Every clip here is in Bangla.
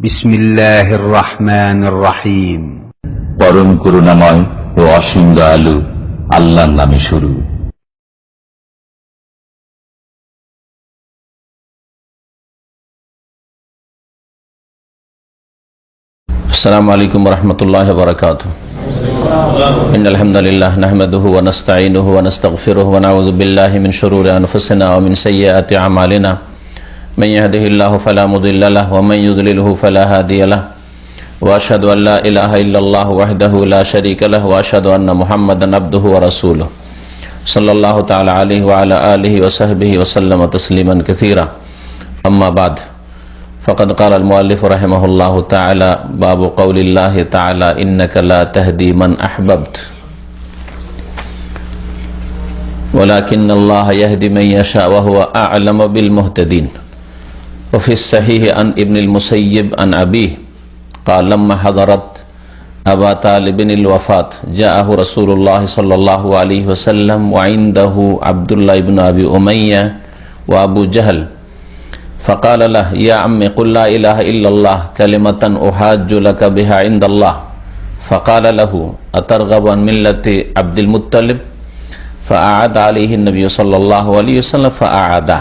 বিসমিল্লাহির রহমানির রহিম। পরম করুণাময় ও অসীম দয়ালু আল্লাহর নামে শুরু। আসসালামু আলাইকুম ওয়া রাহমাতুল্লাহি ওয়া বারাকাতুহু। ইন্নাল হামদালিল্লাহ নাহমাদুহু ওয়া নাস্তাঈনুহু ওয়া নাস্তাগফিরুহু ওয়া নাউযু বিল্লাহি মিন শুরুরি আনফুসিনা ওয়া মিন সাইয়্যাতি আমালিনা। মান ইয়াহদিহিল্লাহু ফালা মুদিল্লা লাহু ওয়া মান ইউদ্লিলহু ফালা হাদিয়া লাহু। ওয়া আশহাদু আল লা ইলাহা ইল্লাল্লাহু ওয়াহদাহু লা শারীকা লাহু ওয়া আশহাদু আন্না মুহাম্মাদান আবদুহু ওয়া রাসূলুহু সাল্লাল্লাহু তাআলা আলাইহি ওয়া আলা আলিহি ওয়া সাহবিহি ওয়া সাল্লামা তাসলিমান কাসীরা। আম্মা বাদ। فقد قال المؤلف رحمه الله تعالى باب قول الله تعالى إنك لا تهدي من أحببت ولكن الله يهدي من يشاء وهو أعلم بالمهتدين. وفي الصحيح عن ابن المسيب عن أبيه قال لما حضرت أبا طالب الوفاة جاءه رسول الله صلى الله عليه وسلم وعنده عبد الله بن أبي أمية وأبو جهل فقال له يا عمي قل لا إله إلا الله كلمة أحاج لك بها عند الله. فقال له أترغب عن ملة عبد المطلب؟ فأعاد عليه النبي صلى الله عليه وسلم فأعاده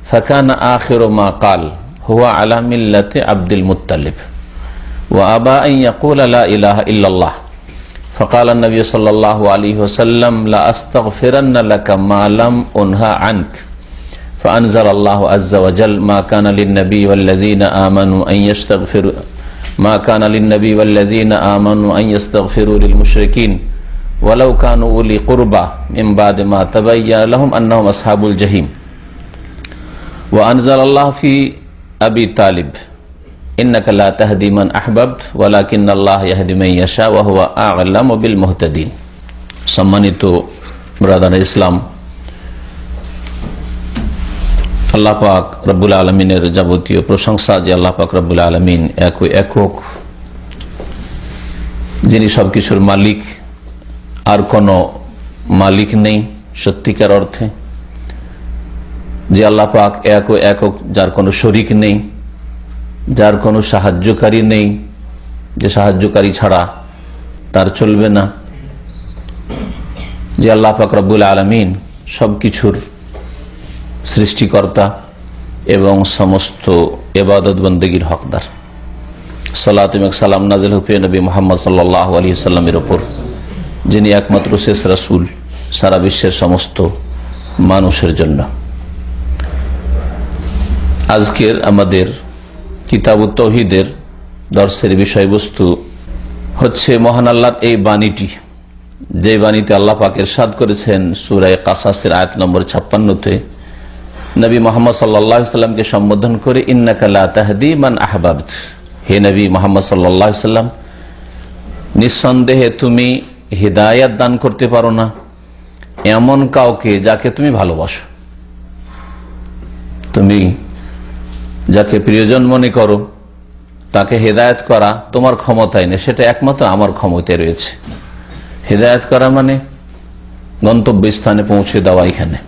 فكان آخر ما قال هو على ملة عبد المطلب وأبى أن يقول لا إله إلا الله. فقال النبي صلى الله عليه وسلم لا أستغفرن لك ما لم أنهى عنك. فأنزل الله عز وجل ما كان للنبي والذين آمنوا أن يستغفروا للمشركين ولو كانوا أولي قربى من بعد ما تبين لهم أنهم أصحاب الجحيم. وأنزل الله في أبي طالب إنك لا تهدي من أحببت ولكن الله يهدي من يشاء وهو أعلم بالمهتدين. সম্মানিত ব্রাদার ইসলাম, আল্লাহ পাক রব্বুল আলমিনের যাবতীয় প্রশংসা যে আল্লাহ পাক রব্বুল আলমিন একক, যিনি সবকিছুর মালিক, আর কোনো মালিক নেই সত্যিকার অর্থে, যে আল্লাহ পাক একক, যার কোনো শরিক নেই, যার কোনো সাহায্যকারী নেই, যে সাহায্যকারী ছাড়া তার চলবে না, যে আল্লাহ পাক রব্বুল আলমিন সবকিছুর সৃষ্টিকর্তা এবং সমস্ত ইবাদত বন্দেগীর হকদার। সালাত এবং সালাম নাজিল হোক নবী মুহাম্মদ সাল্লাল্লাহু আলাইহি ওয়াসাল্লামের উপর, যিনি একমাত্র শেষ রাসূল সারা বিশ্বের সমস্ত মানুষের জন্য। আজকের আমাদের কিতাবুত তাওহীদের দর্সের বিষয়বস্তু হচ্ছে মহান আল্লাহর এই বাণীটি, যে বাণীতে আল্লাহ পাক ইরশাদ করেছেন সূরা কাসাসের আয়াত নম্বর 56-তে নবী মুহাম্মদ সাল্লাল্লাহু আলাইহি ওয়াসাল্লামকে সম্বোধন করে ইন্নাকা লা তাহদি মান আহবাবত। হে নবী মুহাম্মদ সাল্লাল্লাহু আলাইহি ওয়াসাল্লাম, নিঃসন্দেহে তুমি হিদায়াত দান করতে পারো না এমন কাউকে যাকে তুমি ভালোবাসো। তুমি যাকে প্রিয়জন মনে করো তাকে হেদায়েত করা তোমার ক্ষমতায় নেই, সেটা একমাত্র আমার ক্ষমতায় রয়েছে। হেদায়েত করা মানে গন্তব্যস্থানে পৌঁছে দেওয়া। এখানে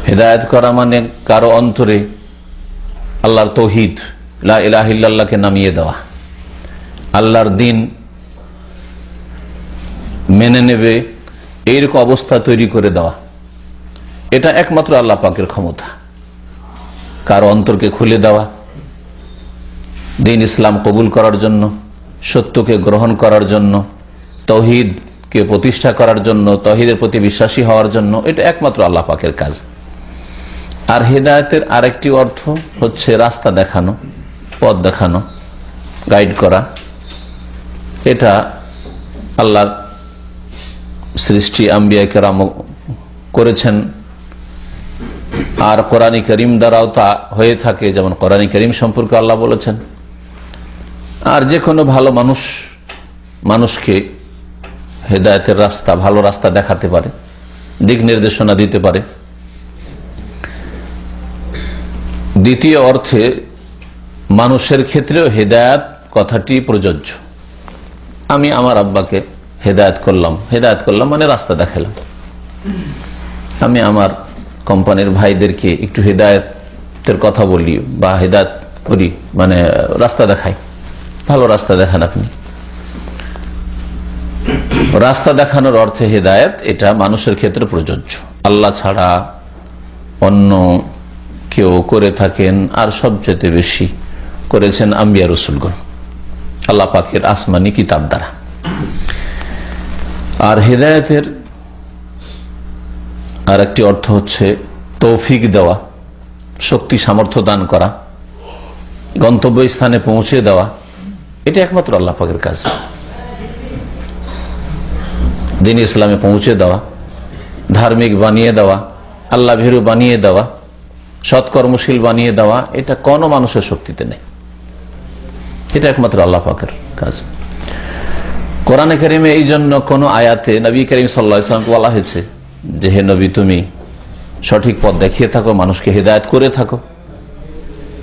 হেদায়েত করা মানে কারো অন্তরে আল্লাহর তৌহিদ লা ইলাহা ইল্লাল্লাহকে নামিয়ে দেওয়া, আল্লাহর দ্বীন মেনে নেবে এইরকম অবস্থা তৈরি করে দেওয়া। এটা একমাত্র আল্লাহ পাকের ক্ষমতা। কারো অন্তরকে খুলে দেওয়া, দ্বীন ইসলাম কবুল করার জন্য, সত্যকে গ্রহণ করার জন্য, তৌহিদকে প্রতিষ্ঠা করার জন্য, তৌহিদের প্রতি বিশ্বাসী হওয়ার জন্য, এটা একমাত্র আল্লাহ পাকের কাজ। আর হেদায়েতের আরেকটি অর্থ হচ্ছে রাস্তা দেখানো, পথ দেখানো, গাইড করা। এটা আল্লাহর সৃষ্টি আম্বিয়া কেরাম করেছেন, আর কোরআন কারীম দ্বারাও তা হয়ে থাকে। যেমন কোরআন কারীম সম্পর্কে আল্লাহ বলেছেন, আর যে কোনো ভালো মানুষকে হেদায়েতের রাস্তা, ভালো রাস্তা দেখাতে পারে, দিক নির্দেশনা দিতে পারে। দ্বিতীয় অর্থে মানুষের ক্ষেত্রেও হেদায়েত কথাটি প্রযোজ্য। আমি আমার আব্বাকে হেদায়েত করলাম মানে রাস্তা দেখালাম। আমি আমার কোম্পানির ভাইদেরকে একটু হেদায়েতের কথা বলি বা হেদায়েত করি, মানে রাস্তা দেখাই, ভালো রাস্তা দেখান আপনি। রাস্তা দেখানোর অর্থে হেদায়েত, এটা মানুষের ক্ষেত্রে প্রযোজ্য। আল্লাহ ছাড়া অন্য কেউ করে থাকেন, আর সবচেয়ে বেশি করেছেন আম্বিয়া রসুলগণ আল্লাহ পাকের আসমানি কিতাব দ্বারা। আর হেদায়েতের আর একটি অর্থ হচ্ছে তৌফিক দেওয়া, শক্তি সামর্থ্য দান করা, গন্তব্যস্থানে পৌঁছে দেওয়া। এটা একমাত্র আল্লাহ পাকের কাজ। দ্বীন ইসলামে পৌঁছে দেওয়া, ধার্মিক বানিয়ে দেওয়া, আল্লাহ ভীরু বানিয়ে দেওয়া, সৎকর্মশীল বানিয়ে দেওয়া, এটা কোনো মানুষের শক্তিতে নেই। এটা একমাত্র আল্লাহ পাকের কাজ। কোরআনে কারিমে এই জন্য কোন আয়াতে নবী করিম সাল্লাল্লাহু আলাইহি ওয়াসাল্লামকে বলা হয়েছে যে হে নবী, তুমি সঠিক পথ দেখিয়ে থাকো, মানুষকে হিদায়াত করে থাকো।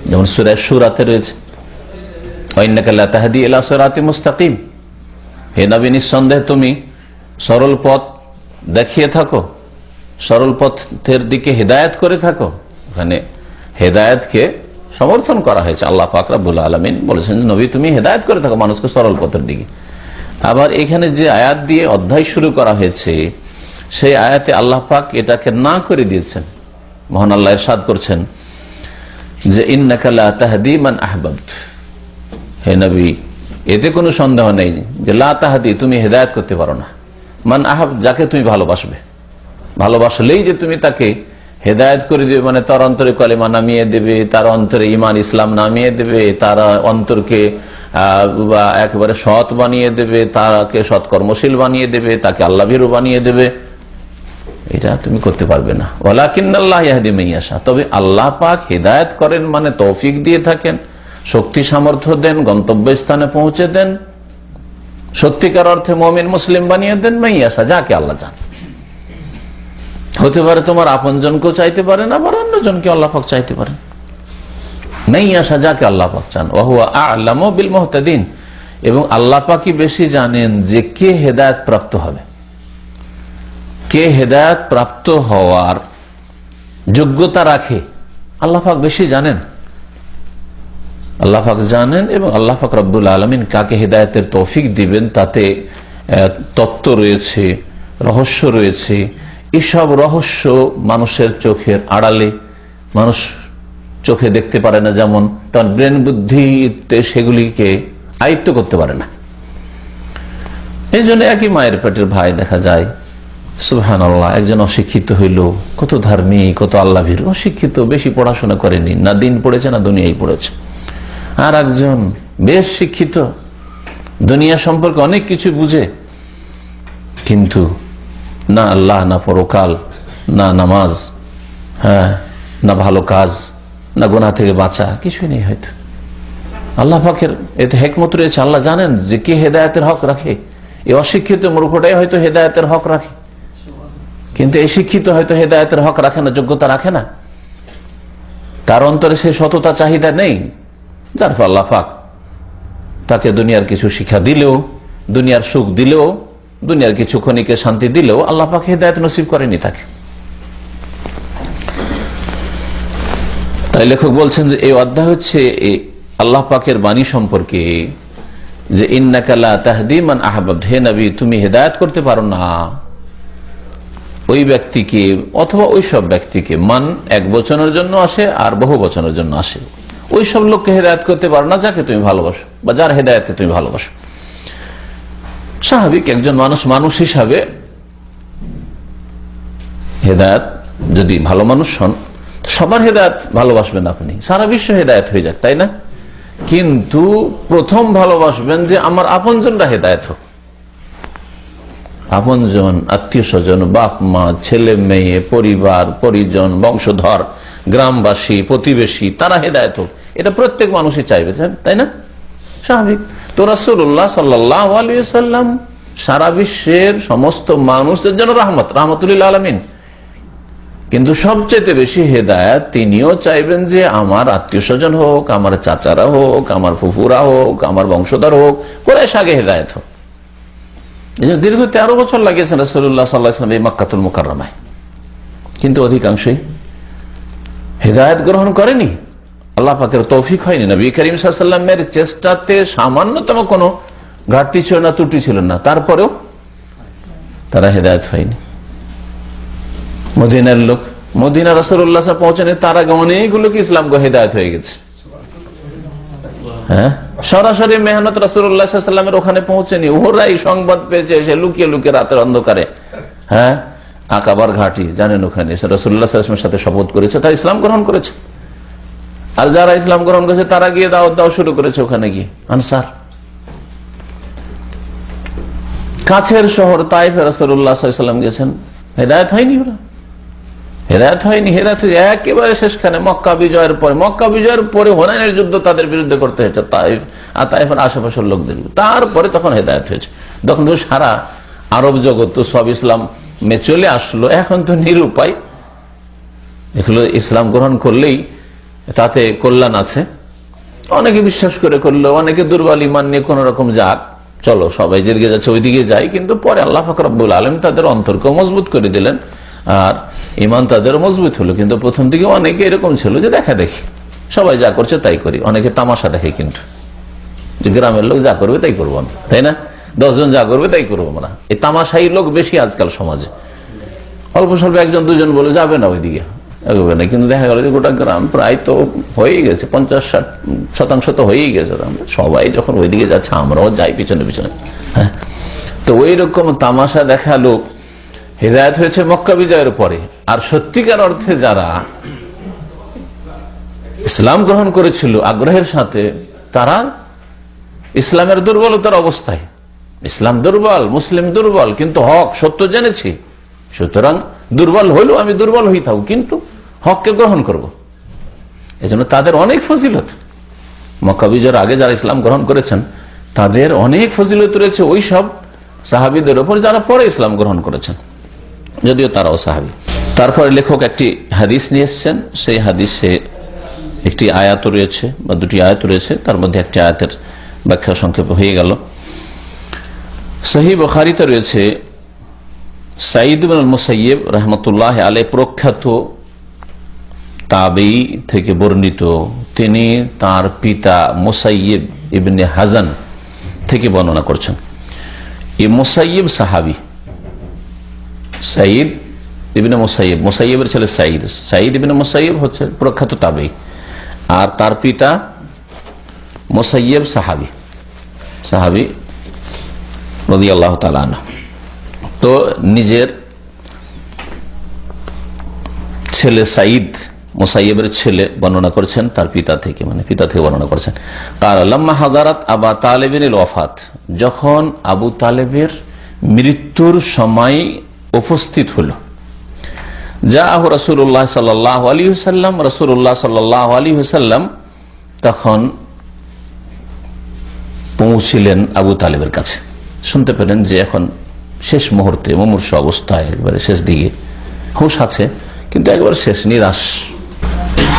যেমন সূরা শুরাতে রয়েছে, ওয়া ইন্নাকা লা তাহদি ইলা সিরাতিম মুস্তাকিম, হে নবী নিঃসন্দেহে তুমি সরল পথ দেখিয়ে থাকো, সরল পথের দিকে হিদায়াত করে থাকো। ওখানে হেদায়েতকে সমর্থন করা হয়েছে। আল্লাহ পাক রব্বুল আলামিন বলেছেন, নবী তুমি হেদায়েত করে থাকো মানুষকে সরল পথের দিকে। আবার এখানে যে আয়াত দিয়ে অধ্যায় শুরু করা হয়েছে, সেই আয়াতে আল্লাহ পাক এটাকে না করে দিয়েছেন। মহান আল্লাহ ইরশাদ করছেন যে ইন্নাকা লা তাহদি মান আহবাবত, হে নবী এতে কোনো সন্দেহ নেই যে লা তাহদি তুমি হেদায়েত করতে পারো না, মান আহাব যাকে তুমি ভালোবাসবে, ভালোবাসলেই যে তুমি তাকে হেদায়েত করে দেবে, মানে তার অন্তরে কলেমা নামিয়ে দেবে, তার অন্তরে ঈমান ইসলাম নামিয়ে দেবে, তার অন্তরকে একেবারে সৎ বানিয়ে দেবে, তাকে সৎকর্মশীল বানিয়ে দেবে, তাকে আল্লাহ ভীরু বানিয়ে দেবে, এটা তুমি করতে পারবে না। ওয়ালাকিন্নাল্লাহ ইয়াহদি মান ইয়াশা, তবে আল্লাহ পাক হেদায়েত করেন, মানে তৌফিক দিয়ে থাকেন, শক্তি সামর্থ্য দেন, গন্তব্যস্থানে পৌঁছে দেন, সত্যিকার অর্থে মুমিন মুসলিম বানিয়ে দেন মান ইয়াশা, যাকে আল্লাহ চান। হতে পারে তোমার আপনজনকেও চাইতে পারেন, আবার অন্যজনকে আল্লাহ পাক চাইতে পারেন। মান ইয়াশা, যাকে আল্লাহ পাক চান। ওয়া হুয়া আ'লামু বিল মুহতাদিন, এবং আল্লাহ পাকই বেশি জানেন যে কে হেদায়েত প্রাপ্ত হবে, কে হেদায়েত প্রাপ্ত হওয়ার যোগ্যতা রাখে, আল্লাহ পাক বেশি জানেন। আল্লাহ পাক জানেন, এবং আল্লাহ পাক রব্বুল আলামিন কাকে হেদায়েতের তৌফিক দিবেন তাতে তত্ত্ব রয়েছে, রহস্য রয়েছে। এসব রহস্য মানুষের চোখের আড়ালে, মানুষ চোখে দেখতে পারে না, যেমন তার ব্রেন বুদ্ধিতে সেগুলিকে আয়ত্ত করতে পারে না। এই জন্য একই মায়ের পেটের ভাই দেখা যায়, সুবহানাল্লাহ, একজন অশিক্ষিত হইল, কত ধার্মিক, কত আল্লাহ ভীরু, অশিক্ষিত, বেশি পড়াশোনা করেনি, না দিন পড়েছে না দুনিয়ায় পড়েছে। আর একজন বেশ শিক্ষিত, দুনিয়া সম্পর্কে অনেক কিছু বুঝে, কিন্তু না আল্লাহ, না পরকাল, না নামাজ, হ্যাঁ, না ভালো কাজ, না গুনাহ থেকে বাঁচা, কিছুই নেই। হয়তো আল্লাহ পাকের এতে হিকমত রয়েছে। আল্লাহ জানেন যে কে হেদায়েতের হক রাখে। এই অশিক্ষিত মূর্খটাই হয়তো হেদায়েতের হক রাখে, কিন্তু এই শিক্ষিত হয়তো হেদায়েতের হক রাখে না, যোগ্যতা রাখে না, তার অন্তরে সেই সততা চাহিদা নেই, যার ফলে আল্লাহ পাক তাকে দুনিয়ার কিছু শিক্ষা দিলেও, দুনিয়ার সুখ দিলেও, দুনিয়ার কিছু ক্ষণিকে শান্তি দিলেও আল্লাহ পাক হেদায়েত নসিব করেনি তাকে। তাই লেখক বলছেন যে এই অধ্যায় হচ্ছে আল্লাহ পাকের বাণী সম্পর্কে, যে ইন্নাকা লা তাহদি মান আহবাবত, হে নবী তুমি হেদায়েত করতে পারো না ওই ব্যক্তিকে অথবা ওই সব ব্যক্তিকে, মান এক বচনের জন্য আসে আর বহু বচনের জন্য আসে, ওই সব লোককে হেদায়েত করতে পারো না যাকে তুমি ভালোবাসো বা যার হেদায়েতকে তুমি ভালোবাসো। স্বাভাবিক একজন মানুষ হিসাবে হেদায়েত, যদি ভালো মানুষ হন সবার হেদায়েত ভালোবাসবেন আপনি, সারা বিশ্ব হেদায়েত হয়ে যাক, তাই না? কিন্তু প্রথম ভালোবাসবেন যে আমার আপনজনরা হেদায়েত হোক, আপনজন, আত্মীয় স্বজন, বাপ মা, ছেলে মেয়ে, পরিবার পরিজন, বংশধর, গ্রামবাসী, প্রতিবেশী, তারা হেদায়েত হোক, এটা প্রত্যেক মানুষই চাইবে, তাই না? স্বাভাবিক। তো রাসূলুল্লাহ সাল্লাল্লাহু আলাইহি ওয়াসাল্লাম সারা বিশ্বের সমস্ত মানুষদের জন্য রাহমাতুল লিল আলামিন, কিন্তু সবচেয়ে বেশি হেদায়েত তিনিও চাইবেন যে আমার আত্মীয় স্বজন হোক, আমার চাচারা হোক, আমার ফুফুরা হোক, আমার বংশধর হোক, কুরাইশ আগে হেদায়েত হোক। দীর্ঘ 13 বছর লাগিয়েছেন রাসূলুল্লাহ সাল্লাল্লাহু আলাইহি ওয়াসাল্লাম এই মক্কাতুল মুকাররমায়, কিন্তু অধিকাংশই হেদায়েত গ্রহণ করেনি। আল্লাহ পাকের তৌফিক হয়নি। নবী করিম সাল্লাল্লাহু আলাইহি ওয়াসাল্লামের চেষ্টাতে সামান্যতম কোনো ঘাটতি ছিল না, ত্রুটি ছিল না, তারপরেও তারা হেদায়েত হয়নি। মদিনার লোক, মদিনা রাসূলুল্লাহ সাল্লাল্লাহু আলাইহি ওয়াসাল্লাম পৌঁছানে তার আগে অনেকগুলোকে ইসলাম হেদায়েত হয়ে গেছে। হ্যাঁ, সরাসরি মেহনত রাসূলুল্লাহ সাল্লাল্লাহু আলাইহি ওয়াসাল্লামের ওখানে পৌঁছেনি, ওরাই সংবাদ পেয়েছে এসে লুকিয়ে লুকিয়ে রাতের অন্ধকারে। হ্যাঁ, আকাবার ঘাটি জানেন, ওখানে রাসূলুল্লাহ সাল্লাল্লাহু আলাইহি ওয়াসাল্লামের সাথে শপথ করেছে, তারা ইসলাম গ্রহণ করেছে। আর যারা ইসলাম গ্রহণ করেছে তারা গিয়ে দাওয়াত দেওয়া শুরু করেছে ওখানে গিয়ে। আনসার, কাছের শহর তাইফে রাসূলুল্লাহ সাল্লাল্লাহু আলাইহি ওয়াসাল্লাম গেছেন, হেদায়েত হয়নি, ওরা হেদায়েত হয়নি। হেদায়েত একেবারে শেষখানে মক্কা বিজয়ের পরে, মক্কা বিজয়ের পরে হুনাইনের যুদ্ধ তাদের বিরুদ্ধে করতে হয়েছে তাইফ আর তাইফের আশেপাশের লোকদের, তারপরে তখন হেদায়েত হয়েছে। তখন তো সারা আরব জগৎ তো সব ইসলাম চলে আসলো, এখন তো নিরুপায়, দেখলো ইসলাম গ্রহণ করলেই তাতে কল্যাণ আছে। অনেকে বিশ্বাস করে করলো, অনেকে দুর্বল ঈমান নিয়ে কোন রকম যাক, চলো সবাই যেদিকে যাচ্ছে ওইদিকে যাই। কিন্তু পরে আল্লাহ পাক রব্বুল আলামিন তাদের অন্তরকে মজবুত করে দিলেন আর ঈমান তাদের মজবুত হলো। কিন্তু প্রথম দিকে অনেকে এরকম ছিল যে দেখা দেখি, সবাই যা করছে তাই করি, অনেকে তামাশা দেখে, কিন্তু যে গ্রামের লোক যা করবে তাই করবো না, তাই না, 10 জন যা করবে তাই করবো না। এই তামাশাই লোক বেশি আজকাল সমাজে। অল্প স্বল্প 1 জন 2 জন বলে যাবে না ওইদিকে, এগোবে না, কিন্তু দেখা গেল যে গোটা গ্রাম প্রায় তো হয়েই গেছে, 50-60% তো হয়েই গেছে। সবাই যখন ওইদিকে যাচ্ছে আমরাও যাই পিছনে পিছনে। হ্যাঁ, তো ওই রকম তামাশা দেখা লোক হেদায়েত হয়েছে মক্কা বিজয়ের পরে। আর সত্যিকার অর্থে যারা ইসলাম গ্রহণ করেছিল আগ্রহের সাথে, তারা ইসলামের দুর্বলতার অবস্থায়, ইসলাম দুর্বল, মুসলিম দুর্বল, কিন্তু হক সত্য জেনেছি, সুতরাং দুর্বল হইলেও আমি দুর্বল হয়ে থাকবো, কিন্তু হককে গ্রহণ করব। এজন্য তাদের অনেক ফজিলত, মক্কা বিজয়ের আগে যারা ইসলাম গ্রহণ করেছেন তাদের অনেক ফজিলত রয়েছে ওই সব সাহাবীদের উপর যারা পরে ইসলাম গ্রহণ করেছেন, যদিও তারাও সাহাবী। তারপরে লেখক একটি হাদিস নিয়ে এসছেন, সেই হাদিসে একটি আয়াত রয়েছে বা 2টি আয়াত রয়েছে, তার মধ্যে একটি আয়াতের ব্যাখ্যা সংক্ষেপে হয়ে গেল। সহিহ বুখারীতে রয়েছে, সাঈদ ইবনে মুসাইয়্যিব রাহমাতুল্লাহ আলাইহি প্রখ্যাত তাবেঈ থেকে বর্ণিত, তিনি তার পিতা মুসাইয়্যিব ইবনে হাজান থেকে বর্ণনা করছেন। এই মুসাইয়্যিব সাহাবী, সাঈদ ইবনে মুসাইয়্যিব, মুসাইয়্যিবের ছেলে সাঈদ, সাঈদ ইবনে মুসাইয়্যিব হচ্ছে প্রখ্যাত তাবেঈ, আর তার পিতা মুসাইয়্যিব সাহাবী রাদিয়াল্লাহু তাআলা আনহু। তো নিজের ছেলে সাঈদ, মুসাইয়্যিবের ছেলে বর্ণনা করছেন তার পিতা থেকে, মানে পিতা থেকে বর্ণনা করছেন। কাল লাম্মা হাদারাত আবা তালেবিন ওয়াফাত, যখন আবু তালেবের মৃত্যুর সময় উপস্থিত হলো, জাআহু রাসূলুল্লাহ সাল্লাল্লাহু আলাইহি ওয়াসাল্লাম, রাসূলুল্লাহ সাল্লাল্লাহু আলাইহি ওয়াসাল্লাম তখন পৌঁছিলেন আবু তালেবের কাছে। শুনতে পেলেন যে এখন শেষ মুহূর্তে, মুমূর্ষু অবস্থায়, একবারে শেষ দিকে, হুঁশ আছে কিন্তু একবার শেষ, নিরাশ।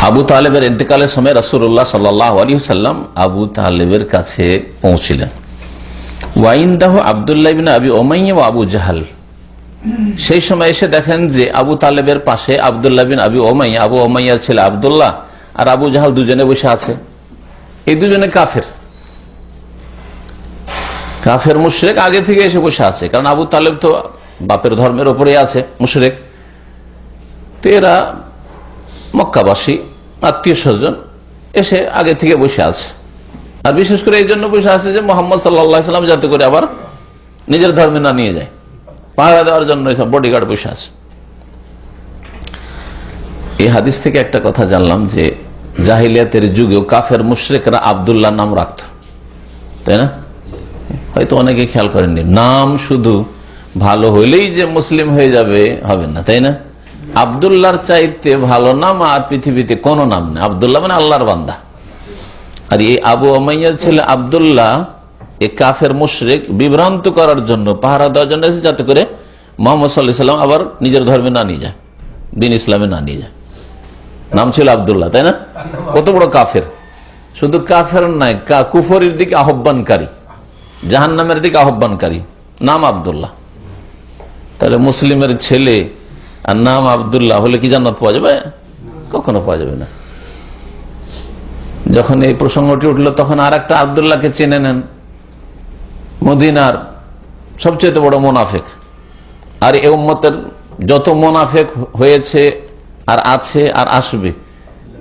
আবু তালেবের ইন্তেকালের সময় রাসূলুল্লাহ সাল্লাল্লাহু আলাইহি ওয়াসাল্লাম আবু তালেবের কাছে পৌঁছিলেন। ওয়াইনদাহু আব্দুল্লাহ ইবনে আবি উমাইয়া ওয়া আবু জাহল, সেই সময় এসে দেখেন যে আবু তালেবের পাশে আব্দুল্লাহ বিন আবি উমাইয়া, আবু উমাইয়ার ছেলে আব্দুল্লাহ আর আবু জাহল দুজনে বসে আছে। এই দুজনে কাফের মুশরিক, আগে থেকে এসে বসে আছে, কারণ আবু তালেব তো বাপের ধর্মের ওপরে আছে, মুশরিক। তো এরা মক্কাবাসী, আত্মীয় স্বজন, এসে আগে থেকে বসে আছে। আর বিশেষ করে এই জন্য বসে আছে যে মুহাম্মদ সাল্লাল্লাহু আলাইহি ওয়াসাল্লাম যাতে করে আবার নিজের ধর্মে না নিয়ে যায়, পাহারা দেওয়ার জন্য এসব বডিগার্ড বসে আছে। এই হাদিস থেকে একটা কথা জানলাম যে জাহিলিয়াতের যুগেও কাফের মুশরিকরা আব্দুল্লাহ নাম রাখত, তাই না? হয়তো অনেকে খেয়াল করেননি, নাম শুধু ভালো হইলেই যে মুসলিম হয়ে যাবে হবে না, তাই না? আব্দুল্লাহর চাইতে ভালো নাম আর পৃথিবীতে কোনো নাম নেই। আব্দুল্লাহ মানে আল্লাহর বান্দা। আর এই আবু উমাইয়ার ছেলে আব্দুল্লাহ, এই কাফের মুশরিক বিভ্রান্ত করার জন্য, পাহারা দেওয়ার জন্য এসে, যাতে করে মুহাম্মদ সাল্লাল্লাহু আলাইহি ওয়াসাল্লাম আবার নিজের ধর্মে না নিয়ে যায়, দ্বীন ইসলামে না নিয়ে যায়। নাম ছিল আব্দুল্লাহ, তাই না? কত বড় কাফের! শুধু কাফের নয়, কুফরের দিকে আহ্বানকারী, জাহান্নামের দিকে আহ্বানকারী, নাম আব্দুল্লাহ। তাহলে মুসলিমের ছেলে আর নাম আব্দুল্লাহ হলে কি জান্নাত পাওয়া যাবে? কখনো পাওয়া যাবে না। যখন এই প্রসঙ্গটি উঠলো তখন আর একটা আব্দুল্লাহকে চেনে নেন, মদিনার সবচেয়ে বড় মুনাফিক। আর এই উম্মতের যত মুনাফিক হয়েছে আর আছে আর আসবে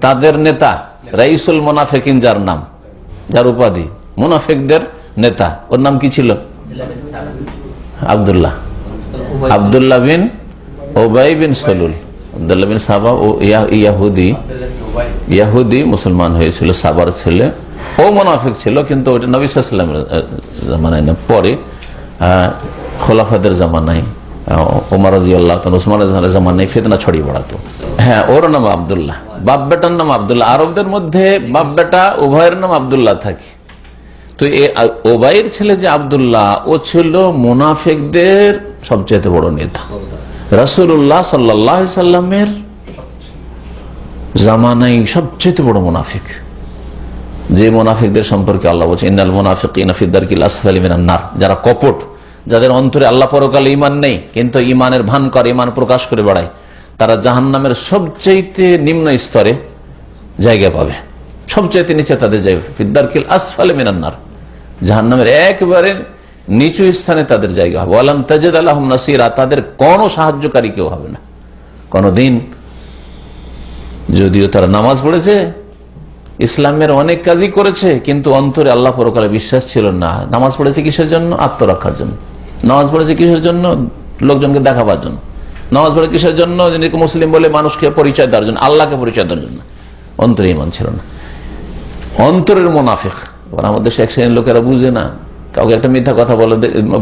তাদের নেতা রাইসুল মুনাফিকিন, যার নাম, যার উপাধি মুনাফিকদের নেতা, ওর নাম কি ছিল? আব্দুল্লাহ, আব্দুল্লাহ বিন উবাই বিন সালুল। আব্দুল্লাহ বিন সাবা ও ইয়াহুদি মুসলমান হয়েছিল, সাবার ছেলে। ও মুনাফিক ছিল, কিন্তু ওটা নবী সাল্লাল্লাহু আলাইহি ওয়াসাল্লামের জামানায় না, পরে খোলাফাদের জামানায়, ওমর রাদিয়াল্লাহু তাআলা, ওসমান রাদিয়াল্লাহু জামানায় ফিতনা ছড়িয়ে পড়াতো। হ্যাঁ, ওর নাম আব্দুল্লাহ, বাপ বেটার নাম আব্দুল্লাহ। আরবদের মধ্যে বাপ বেটা উভয়ের নাম আব্দুল্লাহ থাকে। তো ওবাইর ছেলে যে আব্দুল্লাহ, ও ছিল মুনাফিকদের সবচেয়ে বড় নেতা। রাসূলুল্লাহ সাল্লাল্লাহু আলাইহি সাল্লামের জামানায় সবচেয়ে বড় মুনাফিক। যে মুনাফিকদের সম্পর্কে আল্লাহ বলছেন, ইন্নাল মুনাফিকিনা ফি দারকিল আসফালি মিনান নার, যারা কপট, যাদের অন্তরে আল্লাহ পরকালে ঈমান নেই, কিন্তু ঈমানের ভান করে, ঈমান প্রকাশ করে বেড়ায়, তারা জাহান্নামের সবচেয়ে নিম্ন স্তরে জায়গা পাবে, সবচেয়ে নিচে তাদের জায়গা, ফি দারকিল আসফালি মিনান নার, জাহান্নামের একেবারে নিচু স্থানে তাদের জায়গা হবে। ওয়ালান তাজিদ লাহুম নাসীরা, তাদের কোনো সাহায্যকারী কেউ হবে না কোনদিন। যদিও তারা নামাজ পড়েছে, ইসলামের অনেক কাজই করেছে, কিন্তু অন্তরে আল্লাহ পরকালে বিশ্বাস ছিল না। নামাজ পড়েছে কিসের জন্য? আত্মরক্ষার জন্য। নামাজ পড়েছে কিসের জন্য? লোকজনকে দেখাবার জন্য। নামাজ পড়ে কিসের জন্য? মুসলিম বলে মানুষকে পরিচয় দেওয়ার জন্য, আল্লাহকে পরিচয় দেওয়ার জন্য। অন্তরে ঈমান ছিল না, অন্তরের মুনাফিক। আমাদের দেশে এক শ্রেণীর লোকেরা বুঝে না, কাউকে একটা মিথ্যা কথা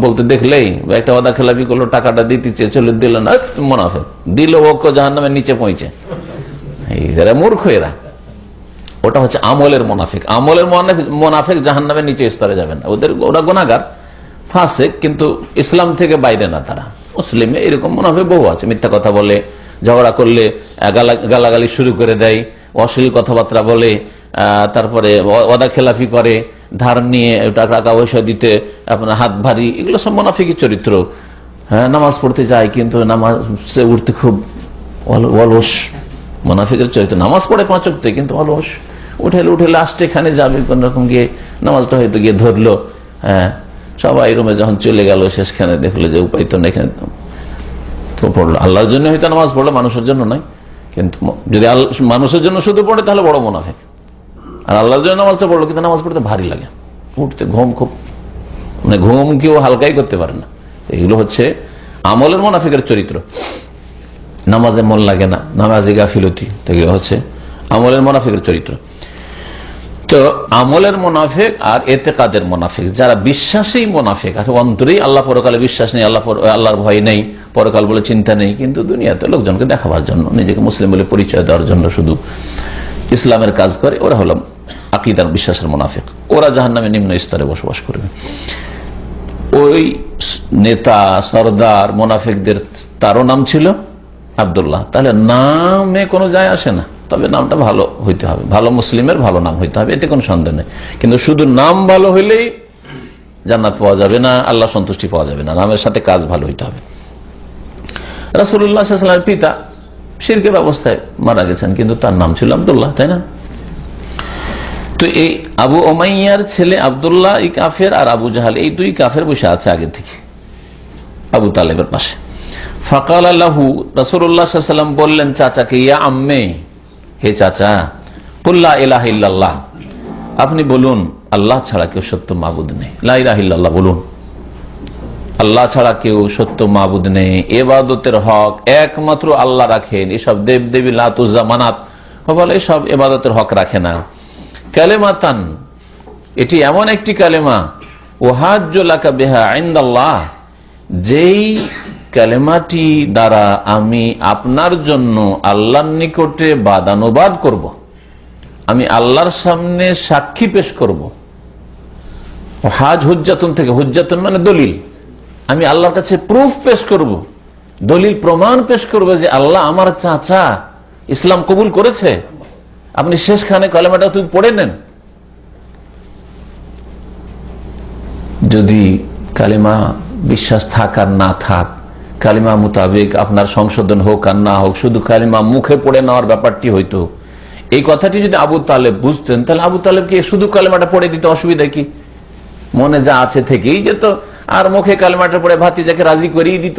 বলতে দেখলেই, বা একটা ওয়াদা খেলাপি করলো, টাকাটা দিতে চেয়ে চলে দিল না, মুনাফিক, দিল ওকে জাহান্নামের নিচে পৌঁছে। এরা মূর্খ, এরা। ওটা হচ্ছে আমলের মুনাফিক। আমলের মুনাফিক জাহান্নামের নিচে স্তরে যাবে না। ওরা গুনাহগার, ফাসিক, কিন্তু ইসলাম থেকে বাইরে না তারা। মুসলিমে এরকম মুনাফিক বহু আছে, মিথ্যা কথা বলে, ঝগড়া করলে গালাগালি শুরু করে দেয়, অশ্লীল কথাবার্তা বলে, তারপরে ওয়াদা খেলাফি করে, ধার নিয়ে টাকা পয়সা দিতে আপনার হাত ভারী, এগুলো সব মুনাফিকের চরিত্র। হ্যাঁ, নামাজ পড়তে যায় কিন্তু নামাজে উঠতে খুব অলস, মুনাফিকের চরিত্র। নামাজ পড়ে 5 ওয়াক্ত, কিন্তু অলস, উঠে লাস্টে এখানে যাবে কোন রকম গিয়ে, নামাজটা হয়তো গিয়ে ধরলো, হ্যাঁ, সবাই রুমে যখন চলে গেল, শেষখানে দেখলো যে উপায় তো নেই, তো পড়লো। আল্লাহর জন্য হয়তো নামাজ পড়লো, মানুষের জন্য নয়। কিন্তু যদি মানুষের জন্য শুধু পড়ে তাহলে বড় মুনাফিক। আর আল্লাহর জন্য নামাজটা পড়লো, কিন্তু নামাজ পড়তে ভারী লাগে, উঠতে ঘুম, খুব মানে ঘুম কেউ হালকাই করতে পারে না। এগুলো হচ্ছে আমলের মুনাফিকের চরিত্র। নামাজে মন লাগে না, নামাজে গাফিলতি, এগুলো হচ্ছে আমলের মুনাফিকের চরিত্র। তো আমলের মুনাফিক আর এতেকাদের মুনাফিক, যারা বিশ্বাসেই মুনাফিক, আর অন্তরেই আল্লাহ পরকালে বিশ্বাস নেই, আল্লাহর ভয় নেই, পরকাল বলে চিন্তা নেই, কিন্তু দুনিয়াতে লোকজনকে দেখাবার জন্য, নিজেকে মুসলিম বলে পরিচয় দেওয়ার জন্য শুধু ইসলামের কাজ করে, ওরা হলো আকীদার বিশ্বাসের মুনাফিক। ওরা জাহান্নামের নিম্ন স্তরে বসবাস করবে। ওই নেতা সরদার মুনাফিকদের, তারও নাম ছিল আব্দুল্লাহ। তাহলে নামে কোনো যায় আসে না, তবে নামটা ভালো হইতে হবে, ভালো মুসলিমের ভালো নাম হইতে হবে, এতে কোনো সন্দেহ নেই। কিন্তু শুধু নাম ভালো হইলেই জান্নাত পাওয়া যাবে না, আল্লাহ সন্তুষ্টি পাওয়া যাবে না, নামের সাথে কাজ ভালো হইতে হবে। রাসূলুল্লাহ সাল্লাল্লাহু আলাইহি ওয়াসাল্লামের পিতা শিরকের অবস্থায় মারা গেছেন, কিন্তু তার নাম ছিল আব্দুল্লাহ, তাই না? তো এই আবু উমাইয়ার ছেলে আব্দুল্লাহ এই কাফের, আর আবু জাহাল, এই দুই কাফের বসে আছে আগে থেকে আবু তালেবের পাশে। ফাকাল লাহু, রাসূলুল্লাহ সাল্লাল্লাহু আলাইহি ওয়াসাল্লাম বললেন চাচাকে, ইয়া আম্মে, হে চাচা, কুল লা ইলাহা ইল্লাল্লাহ, আপনি বলুন আল্লাহ ছাড়া কেউ সত্য মাবুদ নেই। লা ইলাহা ইল্লাল্লাহ বলুন, আল্লাহ ছাড়া কেউ সত্য মাবুদ নেই, ইবাদতের হক একমাত্র আল্লাহ রাখেন, এসব দেব দেবী লাত উজ্জা মানাত বলে এসব ইবাদতের হক রাখে না। কালেমাতান, এটি এমন একটি কালেমা, ওয়াহাজ্জু লাকা বিহা ইনদাল্লাহ, যেই কালেমাটি দ্বারা আমি আপনার জন্য আল্লাহর নিকটে বাদানুবাদ করব, আমি আল্লাহর সামনে সাক্ষী পেশ করব। হাজ হুজ্জাতুন থেকে, হুজ্জাতুন মানে দলিল, আমি আল্লাহর কাছে প্রুফ পেশ করব, দলিল প্রমাণ পেশ করব যে আল্লাহ আমার চাচা ইসলাম কবুল করেছে। আপনি শেষখানে কালেমাটা তুমি পড়ে নেন। যদি কালেমা বিশ্বাস থাক আর না থাক, কালিমা মোতাবেক আপনার সংশোধন হোক আর না হোক, শুধু কালিমা মুখে পড়ে নেওয়ার ব্যাপারটি হইতো, এই কথাটি যদি আবু তালেব বুঝতেন, তাহলে আবু তালেবকে শুধু কালেমাটা পড়ে দিতে অসুবিধা কি? মনে যা আছে থেকেই যেত, আর মুখে কালেমাটা পড়ে ভাতিজাকে রাজি করিয়ে দিত,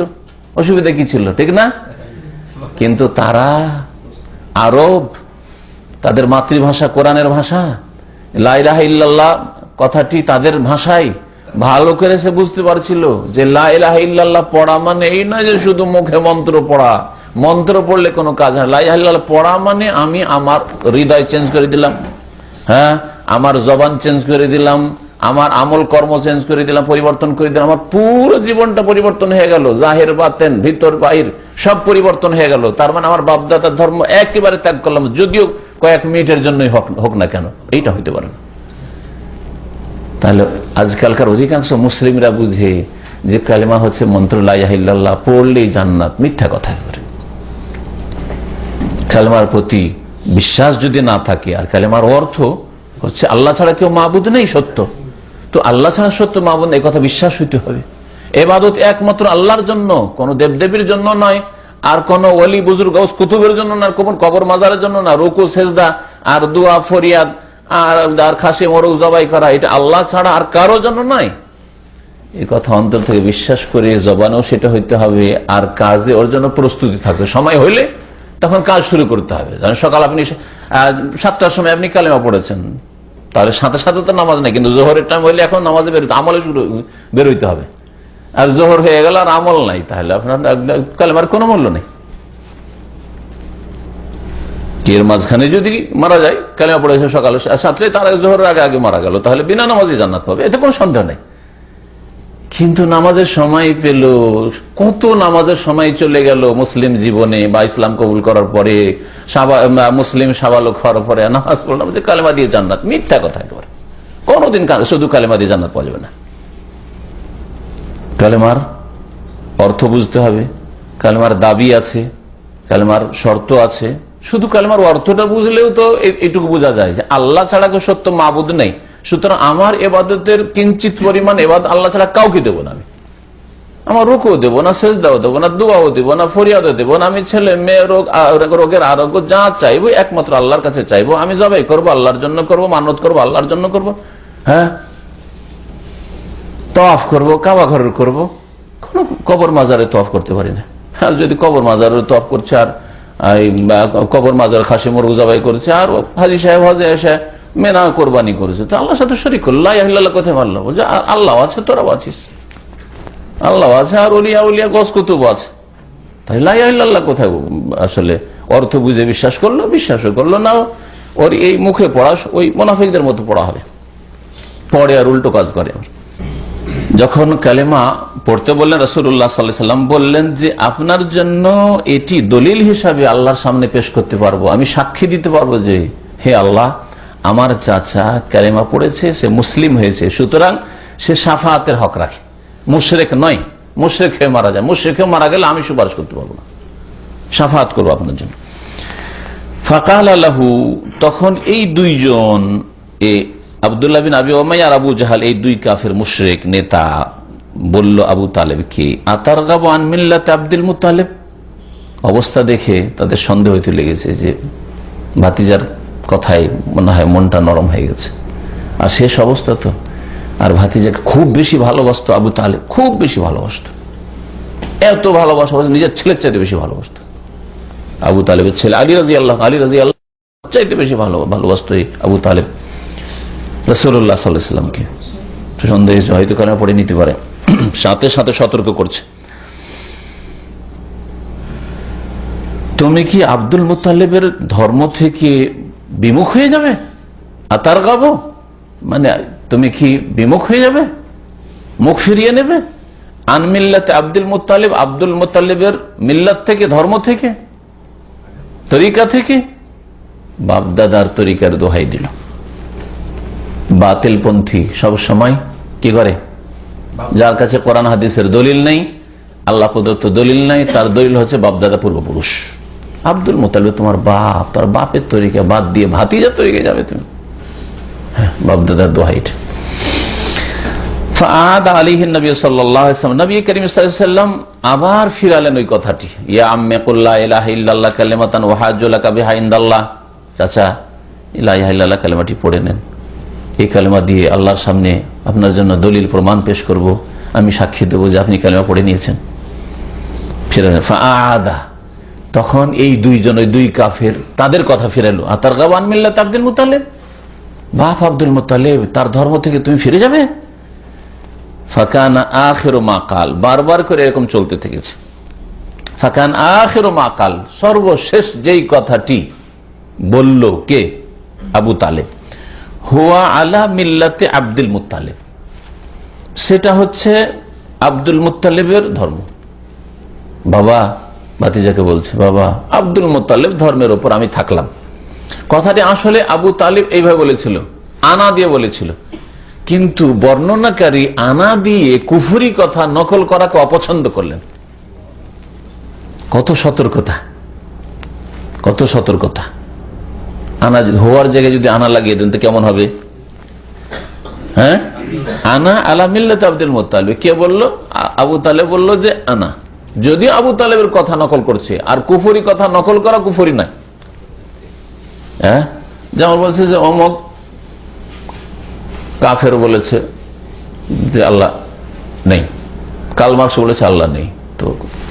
অসুবিধা কি ছিল, ঠিক না? কিন্তু তারা আরব, তাদের মাতৃভাষা কোরআনের ভাষা, লা ইলাহা ইল্লাল্লাহ কথাটি তাদের ভাষায় ভালো করে সে বুঝতে পারছিল যে লা ইলাহা ইল্লাল্লাহ পড়া মানে এই নয় যে শুধু মুখে মন্ত্র পড়া, মন্ত্র পড়লে কোনো কাজ হয়। লা ইলাহা ইল্লাল্লাহ পড়া মানে আমি আমার হৃদয় চেঞ্জ করে দিলাম, হ্যাঁ, আমার জবান চেঞ্জ করে দিলাম, আমার আমল কর্ম চেঞ্জ করে দিলাম, পরিবর্তন করে দিলাম, আমার পুরো জীবনটা পরিবর্তন হয়ে গেল, জাহের বাতেন ভিতর বাহির সব পরিবর্তন হয়ে গেল। তার মানে আমার বাপদাদার ধর্ম একেবারে ত্যাগ করলাম, যদিও কয়েক মিনিটের জন্যই হোক না কেন, এইটা হইতে পারে না। তাহলে আজকালকার অধিকাংশ মুসলিমরা বুঝে যে কালেমা হচ্ছে মন্ত্র লা ইলাহা ইল্লাল্লাহ পড়লেই জান্নাত, মিথ্যা কথা করে। কালেমার প্রতি বিশ্বাস যদি না থাকে, আর কালেমার অর্থ হচ্ছে আল্লাহ ছাড়া কেউ মাবুদ নেই সত্য, তো আল্লাহ ছাড়া সত্য মাবুদ এই কথা বিশ্বাস হইতে হবে। ইবাদত একমাত্র আল্লাহর জন্য, কোন দেবদেবীর জন্য নয়, আর কোন ওলি বুজুর্গ গাউস কুতুবের জন্য না, কোন কবর মাজারের জন্য না, রুকু সেজদা আর দোয়া ফরিয়াদ আর খাসি মোরগ জবাই করা, এটা আল্লাহ ছাড়া আর কারো জন্য নয়। এই কথা অন্তর থেকে বিশ্বাস করে জবানেও সেটা হইতে হবে, আর কাজে ওর জন্য প্রস্তুতি থাকবে। সময় হইলে তখন কাজ শুরু করতে হবে। সকাল আপনি 7টার সময় আপনি কালেমা পড়েছেন, তাহলে সাথে সাথে তো নামাজ নেই, কিন্তু জোহরের টাইম হইলে এখন নামাজে বেরোতে, আমলে বেরোইতে হবে। আর জোহর হয়ে গেল আর আমল নাই, তাহলে আপনার কালেমার কোনো মূল্য নেই। এর মাঝখানে যদি মারা যায়, কালেমা পড়েছে সকালে 7টায়, তার জোহরের আগে আগে মারা গেল, তাহলে বিনা নামাজে জান্নাত পাবে, এতে কোনো সন্দেহ নেই। কিন্তু নামাজের সময় পেল, কত নামাজের সময় চলে গেল মুসলিম জীবনে, বা ইসলাম কবুল করার পরে, মুসলিম সাবালক হওয়ার পরে নামাজ পড়লাম যে কালেমা দিয়ে জান্নাত, মিথ্যা কথা একেবারে। কোনদিন শুধু কালেমা দিয়ে জান্নাত পাওয়া যাবে না। কালেমার অর্থ বুঝতে হবে, কালেমার দাবি আছে, কালেমার শর্ত আছে। শুধু কালেমার অর্থটা বুঝলেও তো এটুকু বোঝা যায় যে আল্লাহ ছাড়া কেউ সত্য মাবুদ নেই, সুতরাং আমার এবাদতের কিঞ্চিত পরিমাণ এবাদত আল্লাহ ছাড়া কাউকে দেবো না। আমি আমার রুকুও দেবো না, সেজদাও দেবো না, দোয়াও দেবো না, ফরিয়াদও দেবো না। আমি ছেলে মেয়ে রোগের আরোগ্য যা চাইবো একমাত্র আল্লাহর কাছে চাইবো। আমি জবাই করবো আল্লাহর জন্য করবো, মানত করবো আল্লাহর জন্য করবো, হ্যাঁ, তওয়াফ করবো কাবা ঘরের করবো, কোন কবর মাজারে তওয়াফ করতে পারি না। আর যদি কবর মাজারে তওয়াফ করছে, আর কবর মাজার খাসি মুরগ জবাই করেছে, আর হাজি সাহেব হজে এসে মেনা কোরবানি করেছে, তো আল্লাহর সাথে শরীক করল। লা ইলাহা ইল্লাল্লাহ কোথায় মানলো? বলছে আল্লাহ আছে, তোরাও আছিস, আল্লাহ আছে, আর ওলিয়া উলিয়া গস কুতুব আছে, তাই লা ইলাহা ইল্লাল্লাহ কোথায় আসলে অর্থ বুঝে বিশ্বাস করলো? বিশ্বাসও করলো না। ওর এই মুখে পড়া ওই মুনাফিকদের মতো পড়া হবে, পড়ে আর উল্টো কাজ করে। যখন কালেমা পড়তে বললেন, রাসূলুল্লাহ সাল্লাল্লাহু আলাইহি ওয়াসাল্লাম বললেন যে আপনার জন্য এটি দলিল হিসাবে আল্লাহর সামনে পেশ করতে পারবো, আমি সাক্ষী দিতে পারবো যে হে আল্লাহ, আমার চাচা কালেমা পড়েছে, সে মুসলিম হয়েছে, সুতরাং সে শাফাআতের হক রাখে, মুশরিক নয়। মুশরিক হয়ে মারা যায়, মুশরিক হয়ে মারা গেলে আমি সুপারিশ করতে পারবো না, শাফাআত করবো আপনার জন্য। ফাকাল লাহু, তখন এই দুইজন, আব্দুল্লাহ বিন আবি উমাইয়া আর আবু জাহাল, এই দুই কাফের মুশরিক নেতা বলল আবু তালেবকে, আতারগাবু আন মিল্লাতি আব্দুল মুত্তালিব। অবস্থা দেখে তাদের সন্দেহ হইতে লেগেছে যে ভাতিজার কথায় মনে হয় মনটা নরম হয়ে গেছে, আর শেষ অবস্থা তো। আর ভাতিজাকে খুব বেশি ভালোবাসতো আবু তালেব, খুব বেশি ভালোবাসতো, এত ভালোবাসা নিজের ছেলের চাইতে বেশি ভালোবাসতো। আবু তালেবের ছেলে আলী রাদিয়াল্লাহু চাইতে বেশি ভালোবাসতো আবু তালেব রাসূলুল্লাহ সাল্লাল্লাহু আলাইহি ওয়াসাল্লামকে। সন্দেহ হয়তো কালেমা পড়ে নিতে পারে, সাথে সাথে সতর্ক করছে, তুমি কি আব্দুল মুত্তালিবের ধর্ম থেকে বিমুখ হয়ে যাবে? আতার গাবো মানে তুমি কি বিমুখ হয়ে যাবে, মুখ ফিরিয়ে নেবে? আন মিল্লাতে আব্দুল মুত্তালিব, আব্দুল মুত্তালিবের মিল্লাত থেকে, ধর্ম থেকে, তরিকা থেকে। বাপদাদার তরিকার দোহাই দিল। বাতিলপন্থী সব সময় কি করে? যার কাছে কোরআন হাদিসের দলিল নেই, আল্লাহ প্রদত্ত দলিল নাই, তার দলিল হচ্ছে বাপদাদা পূর্বপুরুষ। আব্দুল মুত্তালিব তোমার বাপ, তার বাপের তরিকা বাদ দিয়ে ভাতিজার তরিকা যাবে তুমি? হ্যাঁ, বাপদাদার দোহাইটা। ফাআদ আলাইহি নবী সাল্লাল্লাহু আলাইহি ওয়াসাল্লাম, নবী করিম সাল্লাল্লাহু আলাইহি ওয়াসাল্লাম আবার ফিরালেন ওই কথাটি, ইয়া আম্মি কুল লা ইলাহা ইল্লাল্লাহ কালিমাতান ওয়া হাজ্জু লাকা বিহা ইনদাল্লাহ। চাচা লা ইলাহা ইল্লাল্লাহ কালেমাটি পড়ে নেন, এই কালেমা দিয়ে আল্লাহর সামনে আপনার জন্য দলিল প্রমাণ পেশ করব, আমি সাক্ষী দেবো যে আপনি কালেমা পড়ে নিয়েছেন। ফিরালেন ফাআদা, তখন এই দুইজন, ওই দুই কাফের তাদের কথা ফিরালো। আতারগাবু আন মিল্লাত আব্দুল মুত্তালিব, বাপ আব্দুল মুত্তালিব, তার ধর্ম থেকে তুমি ফিরে যাবে? ফাকানা আখিরু মা কাল, বারবার করে এরকম চলতে থেকেছে। ফাকান আখিরু মা কাল, সর্বশেষ যেই কথাটি বলল কে? আবু তালেব। হুয়া আলা মিল্লাতে আব্দুল মুত্তালিব, সেটা হচ্ছে আব্দুল মুত্তালিবের ধর্ম। বাবা ভাতিজাকে বলছে, বাবা আব্দুল মুত্তালিব ধর্মের উপর আমি থাকলাম। কথাটি আসলে আবু তালিব এইভাবে বলেছিল, আনা দিয়ে বলেছিল, কিন্তু বর্ণনাকারী আনা দিয়ে কুফরি কথা নকল করাকে অপছন্দ করলেন। কত সতর্কতা, কত সতর্কতা! আনা হওয়ার জায়গায় যদি আনা লাগিয়ে দেন তো কেমন হবে? হ্যাঁ, আনা আলা মিল্লাত আব্দুল মুত্তালিব, কে বললো? আবু তালেব বললো যে আনা। যদিও আবু তালেবের কথা নকল করছে, আর কুফরি কথা নকল করা কুফরি নাই। হ্যাঁ, যেমন বলছে যে অমক কাফের বলেছে যে আল্লাহ নেই, কার্ল মার্কস বলেছে আল্লাহ নেই, তো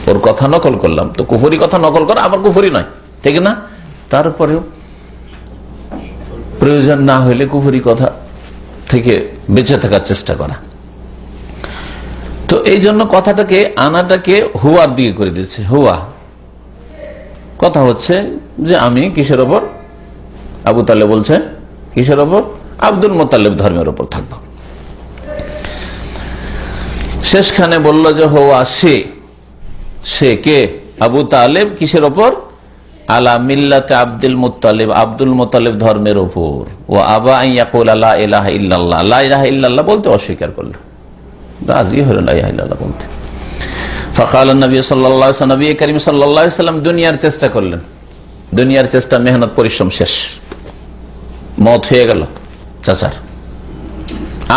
ওর কথা নকল করলাম, তো কুফরি কথা নকল করা আবার কুফরি নয়, ঠিক না? তারপরেও প্রয়োজন না হইলে কুফরি কথা থেকে বেঁচে থাকার চেষ্টা করা। তো এই জন্য কথাটাকে, আনাটাকে হুয়ার দিকে করে দিচ্ছে। হুয়া কথা হচ্ছে যে আমি কিসের ওপর? আবু তালেব বলছে কিসের ওপর? আব্দুল মুত্তালিব ধর্মের ওপর থাকব। শেষখানে বলল যে হুয়া, সে কে? আবু তালেব কিসের ওপর? আলা মিল্লাতে আব্দুল মুত্তালিব, আব্দুল মুত্তালিব ধর্মের ওপর। ও আবা আন ইয়াকুলা লা ইলাহা ইল্লাল্লাহ, লা ইলাহা ইল্লাল্লাহ বলতে অস্বীকার করলো, রাজি হলো লা ইলাহা ইল্লাল্লাহ বলতে। ফাকাল নবী সাল্লাল্লাহু আলাইহি ওয়াসাল্লাম, নবী করিম সাল্লাল্লাহু আলাইহি ওয়াসাল্লাম দুনিয়ার চেষ্টা করলেন। দুনিয়ার চেষ্টা, মেহনত পরিশ্রম শেষ, মত হয়ে গেল চাচার।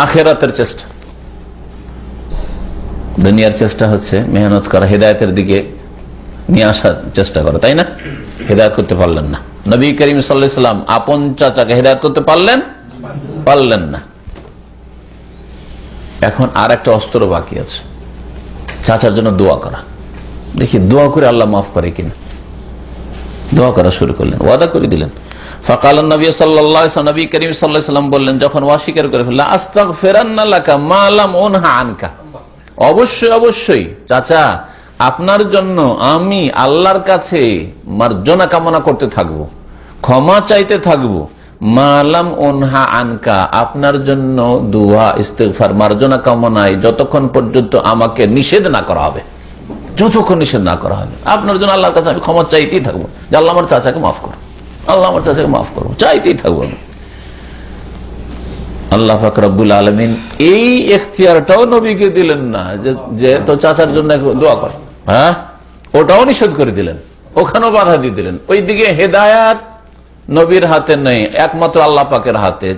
আখিরাতের চেষ্টা, দুনিয়ার চেষ্টা হচ্ছে মেহনত করা, হেদায়েতের দিকে নিয়ে আসার চেষ্টা করা, তাই না? হেদায়েত করতে পারলেন না। নবী করিম সাল্লাল্লাহু আলাইহি ওয়াসাল্লাম আপন চাচাকে হেদায়েত করতে পারলেন না। এখন আর একটা অস্ত্র বাকি আছে, চাচার জন্য দোয়া করা। দেখি দোয়া করে আল্লাহ মাফ করে কিনা। দোয়া করা শুরু করলেন, ওয়াদা করে দিলেন। ফাকাল নবী সাল্লাল্লাহু আলাইহি ওয়াসাল্লাম, নবী করিম সাল্লাল্লাহু আলাইহি ওয়াসাল্লাম বললেন, যখন অস্বীকার করে ফেললেন, আস্তাগফিরান্না লাকা মা লাম উনহা আনকা, অবশ্যই অবশ্যই চাচা আপনার জন্য আমি আল্লাহর কাছে মার্জনা কামনা করতে থাকবো, ক্ষমা চাইতে থাকবো। মালাম উনহা আনকা, আপনার জন্য দুয়া ইস্তিগফার মার্জনা কামনায় যতক্ষণ পর্যন্ত আমাকে নিষেধ না করা হবে, যতক্ষণ নিষেধ না করা হবে, আপনার জন্য আল্লাহর কাছে আমি ক্ষমা চাইতেই থাকবো যে আল্লাহ আমার চাচাকে মাফ করো, আল্লাহ আমার চাচাকে মাফ করো, চাইতেই থাকবো আমি। আল্লাহ পাক রব্বুল আলামিন এই এখতিয়ারটাও নবীকে দিলেন না যে তো চাচার জন্য দোয়া কর, হ্যাঁ, ওটাও নিষেধ করে দিলেন, ওখানেও বাধা দিয়ে দিলেন। ওইদিকে হেদায়াত নবীর হাতে নেই, একমাত্র আল্লাহ পাকের হাতে,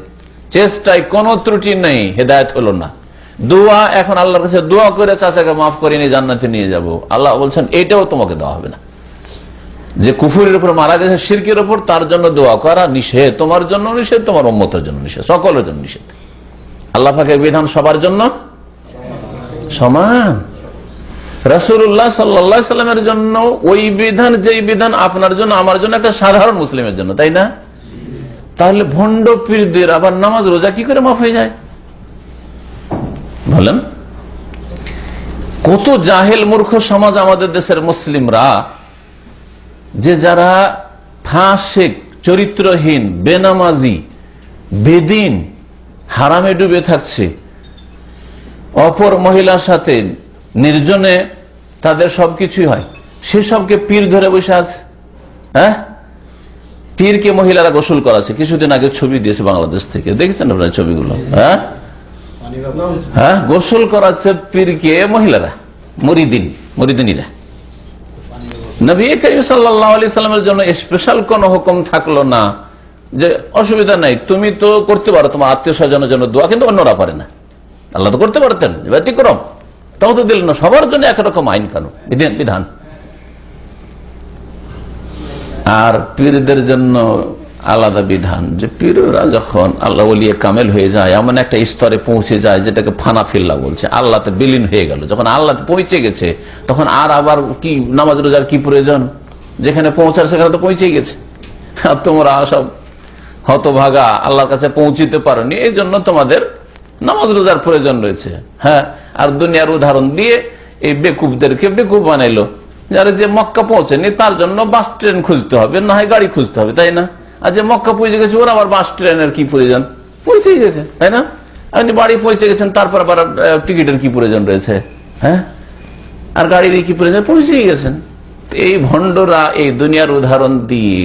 চেষ্টায় কোনো ত্রুটি নেই, হেদায়েত হলো না। দোয়া, এখন আল্লাহর কাছে দোয়া করে চাচাকে মাফ করে নিয়ে জান্নাতে নিয়ে যাব, আল্লাহ বলছেন এটাও তোমাকে দেওয়া হবে না। যে কুফরের উপর মারা গেছে, শিরকের উপর, তার জন্য দোয়া করা নিষেধ, তোমার জন্য নিষেধ, তোমার উম্মতের জন্য নিষেধ, সকলের জন্য নিষেধ। আল্লাহ পাকের বিধান সবার জন্য সমান। রাসূলুল্লাহ সাল্লাল্লাহু আলাইহি সাল্লামের জন্য ওই বিধান, যেই বিধান আপনার জন্য আমার জন্য একটা সাধারণ মুসলিমের জন্য, তাই না? তাহলে ভণ্ড পীরদের আবার নামাজ রোজা কি করে মাফ হয়ে যায় বলেন? কত জাহেল মূর্খ সমাজ আমাদের দেশের মুসলিমরা, যে যারা ফাসিক, চরিত্রহীন, বেনামাজি, বেদিন, হারামে ডুবে থাকছে, অপর মহিলার সাথে নির্জনে তাদের সবকিছুই হয়, সেসবকে পীর ধরে বসে আছে। হ্যাঁ, পীরকে মহিলারা গোসল করাচ্ছে, কিছুদিন আগে ছবি দিয়েছে বাংলাদেশ থেকে, দেখেছেন আপনারা ছবিগুলো? হ্যাঁ হ্যাঁ, গোসল করাচ্ছে পীরকে মহিলারা, মুরিদিনীরা। নবী করিম সাল্লাল্লাহু আলাইহি সাল্লামের জন্য স্পেশাল কোন হুকুম থাকলো না যে অসুবিধা নাই, তুমি তো করতে পারো তোমার আত্মীয় স্বজনের জন্য দোয়া, কিন্তু অন্যরা পারে না। আল্লাহ তো করতে পারতেন, ব্যতিক্রম তাও তো দিলেন না। সবার জন্য একরকম আইন কানুন বিধান। আর পীরদের জন্য আলাদা বিধান যে পীররা যখন আল্লাহ ওলিয়ে কামেল হয়ে যায়, এমন একটা স্তরে পৌঁছে যায় যেটাকে ফানা ফিল্লা বলছে, আল্লাহতে বিলীন হয়ে গেল। যখন আল্লাহতে পৌঁছে গেছে তখন আর আবার কি নামাজ রোজার কি প্রয়োজন? যেখানে পৌঁছার সেখানে তো পৌঁছে গেছে। আর তোমরা সব হতভাগা, আল্লাহর কাছে পৌঁছিতে পারোনি, এই জন্য তোমাদের নামাজ রোজার প্রয়োজন রয়েছে। হ্যাঁ, আর দুনিয়ার উদাহরণ দিয়ে এই বেকুবদেরকে বেকুব বানাইলো। যারা যে মক্কা পৌঁছেনি তার জন্য বাস ট্রেন খুঁজতে হবে, না হয় গাড়ি খুঁজতে হবে, তাই না? আর যে মক্কা পৌঁছে গেছে ওরা আবার বাস ট্রেনের কি প্রয়োজন? পৌঁছেই গেছে, তাই না? আপনি বাড়ি পৌঁছে গেছেন, তারপর আবার টিকিটের কি প্রয়োজন রয়েছে? হ্যাঁ, আর গাড়ির কি প্রয়োজন? পৌঁছেই গেছেন। এই ভণ্ডরা এই দুনিয়ার উদাহরণ দিয়ে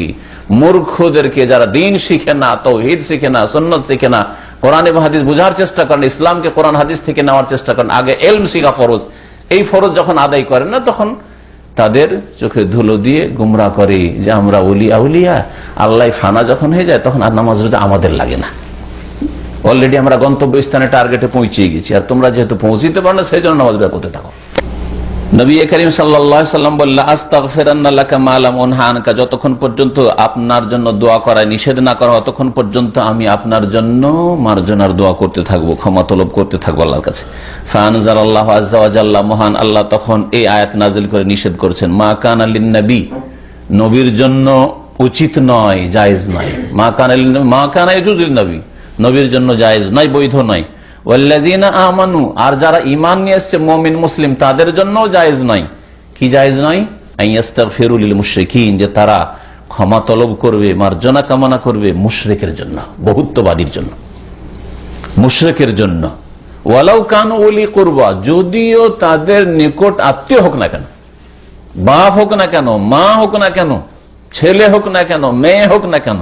মূর্খদেরকে, যারা দিন শিখে না, তাওহীদ শিখে না, সুন্নাত শিখে না, কোরআন এবং হাদিস বোঝার চেষ্টা করেন, ইসলামকে কোরআন হাদিস থেকে নেওয়ার চেষ্টা করেন, আগে ইলম শিখা ফরজ, এই ফরজ যখন আদায় করেন না তখন তাদের চোখে ধুলো দিয়ে গুমরা করে যে আমরা ওলিয়া উলিয়া, আল্লাহ ফানা যখন হয়ে যায় তখন আর নামাজ রোজা আমাদের লাগে না। অলরেডি আমরা গন্তব্যস্থানে টার্গেটে পৌঁছে গেছি, আর তোমরা যেহেতু পৌঁছিতে পারো না সেই জন্য নামাজ রোজা করতে থাকো। নবী করিম সাল্লাল্লাহু আলাইহি ওয়াসাল্লাম বললেন, আস্তাগফিরুল্লাহ লাকা মা লাম উনহা আনকা, যতক্ষণ পর্যন্ত আপনার জন্য দোয়া করায় নিষেধ না করা ততক্ষণ পর্যন্ত আমি আপনার জন্য মার্জনার দোয়া করতে থাকবো, ক্ষমা তলব করতে থাকবো আল্লাহর কাছে। ফাআনজালাল্লাহু আযজা ওয়া জাল্লা, মহান আল্লাহ তখন এই আয়াত নাযিল করে নিষেধ করছেন, মা কানা লিন নবী, নবীর জন্য উচিত নয়, জায়েজ নয়। মা কানা ইয়াজুজু লিন নবী, নবীর জন্য জায়েজ নয়, বৈধ নয়। ওয়াল্লাযিনা আমানু, আর যারা ঈমান নিয়ে এসেছে মুমিন মুসলিম তাদের জন্য জায়েজ নয়। কি জায়েজ নয়? আইয়াস্তাগফিরু লিল মুশরিকিন, যে তারা ক্ষমা তলব করবে, মার্জনা কামনা করবে মুশরিকের জন্য, বহুত্ববাদীর জন্য, মুশরিকের জন্য। ওয়ালাউ কানু উলি কুরবা, যদিও তাদের নিকট আত্মীয় হোক না কেন, বাপ হোক না কেন, মা হোক না কেন, ছেলে হোক না কেন, মেয়ে হোক না কেন,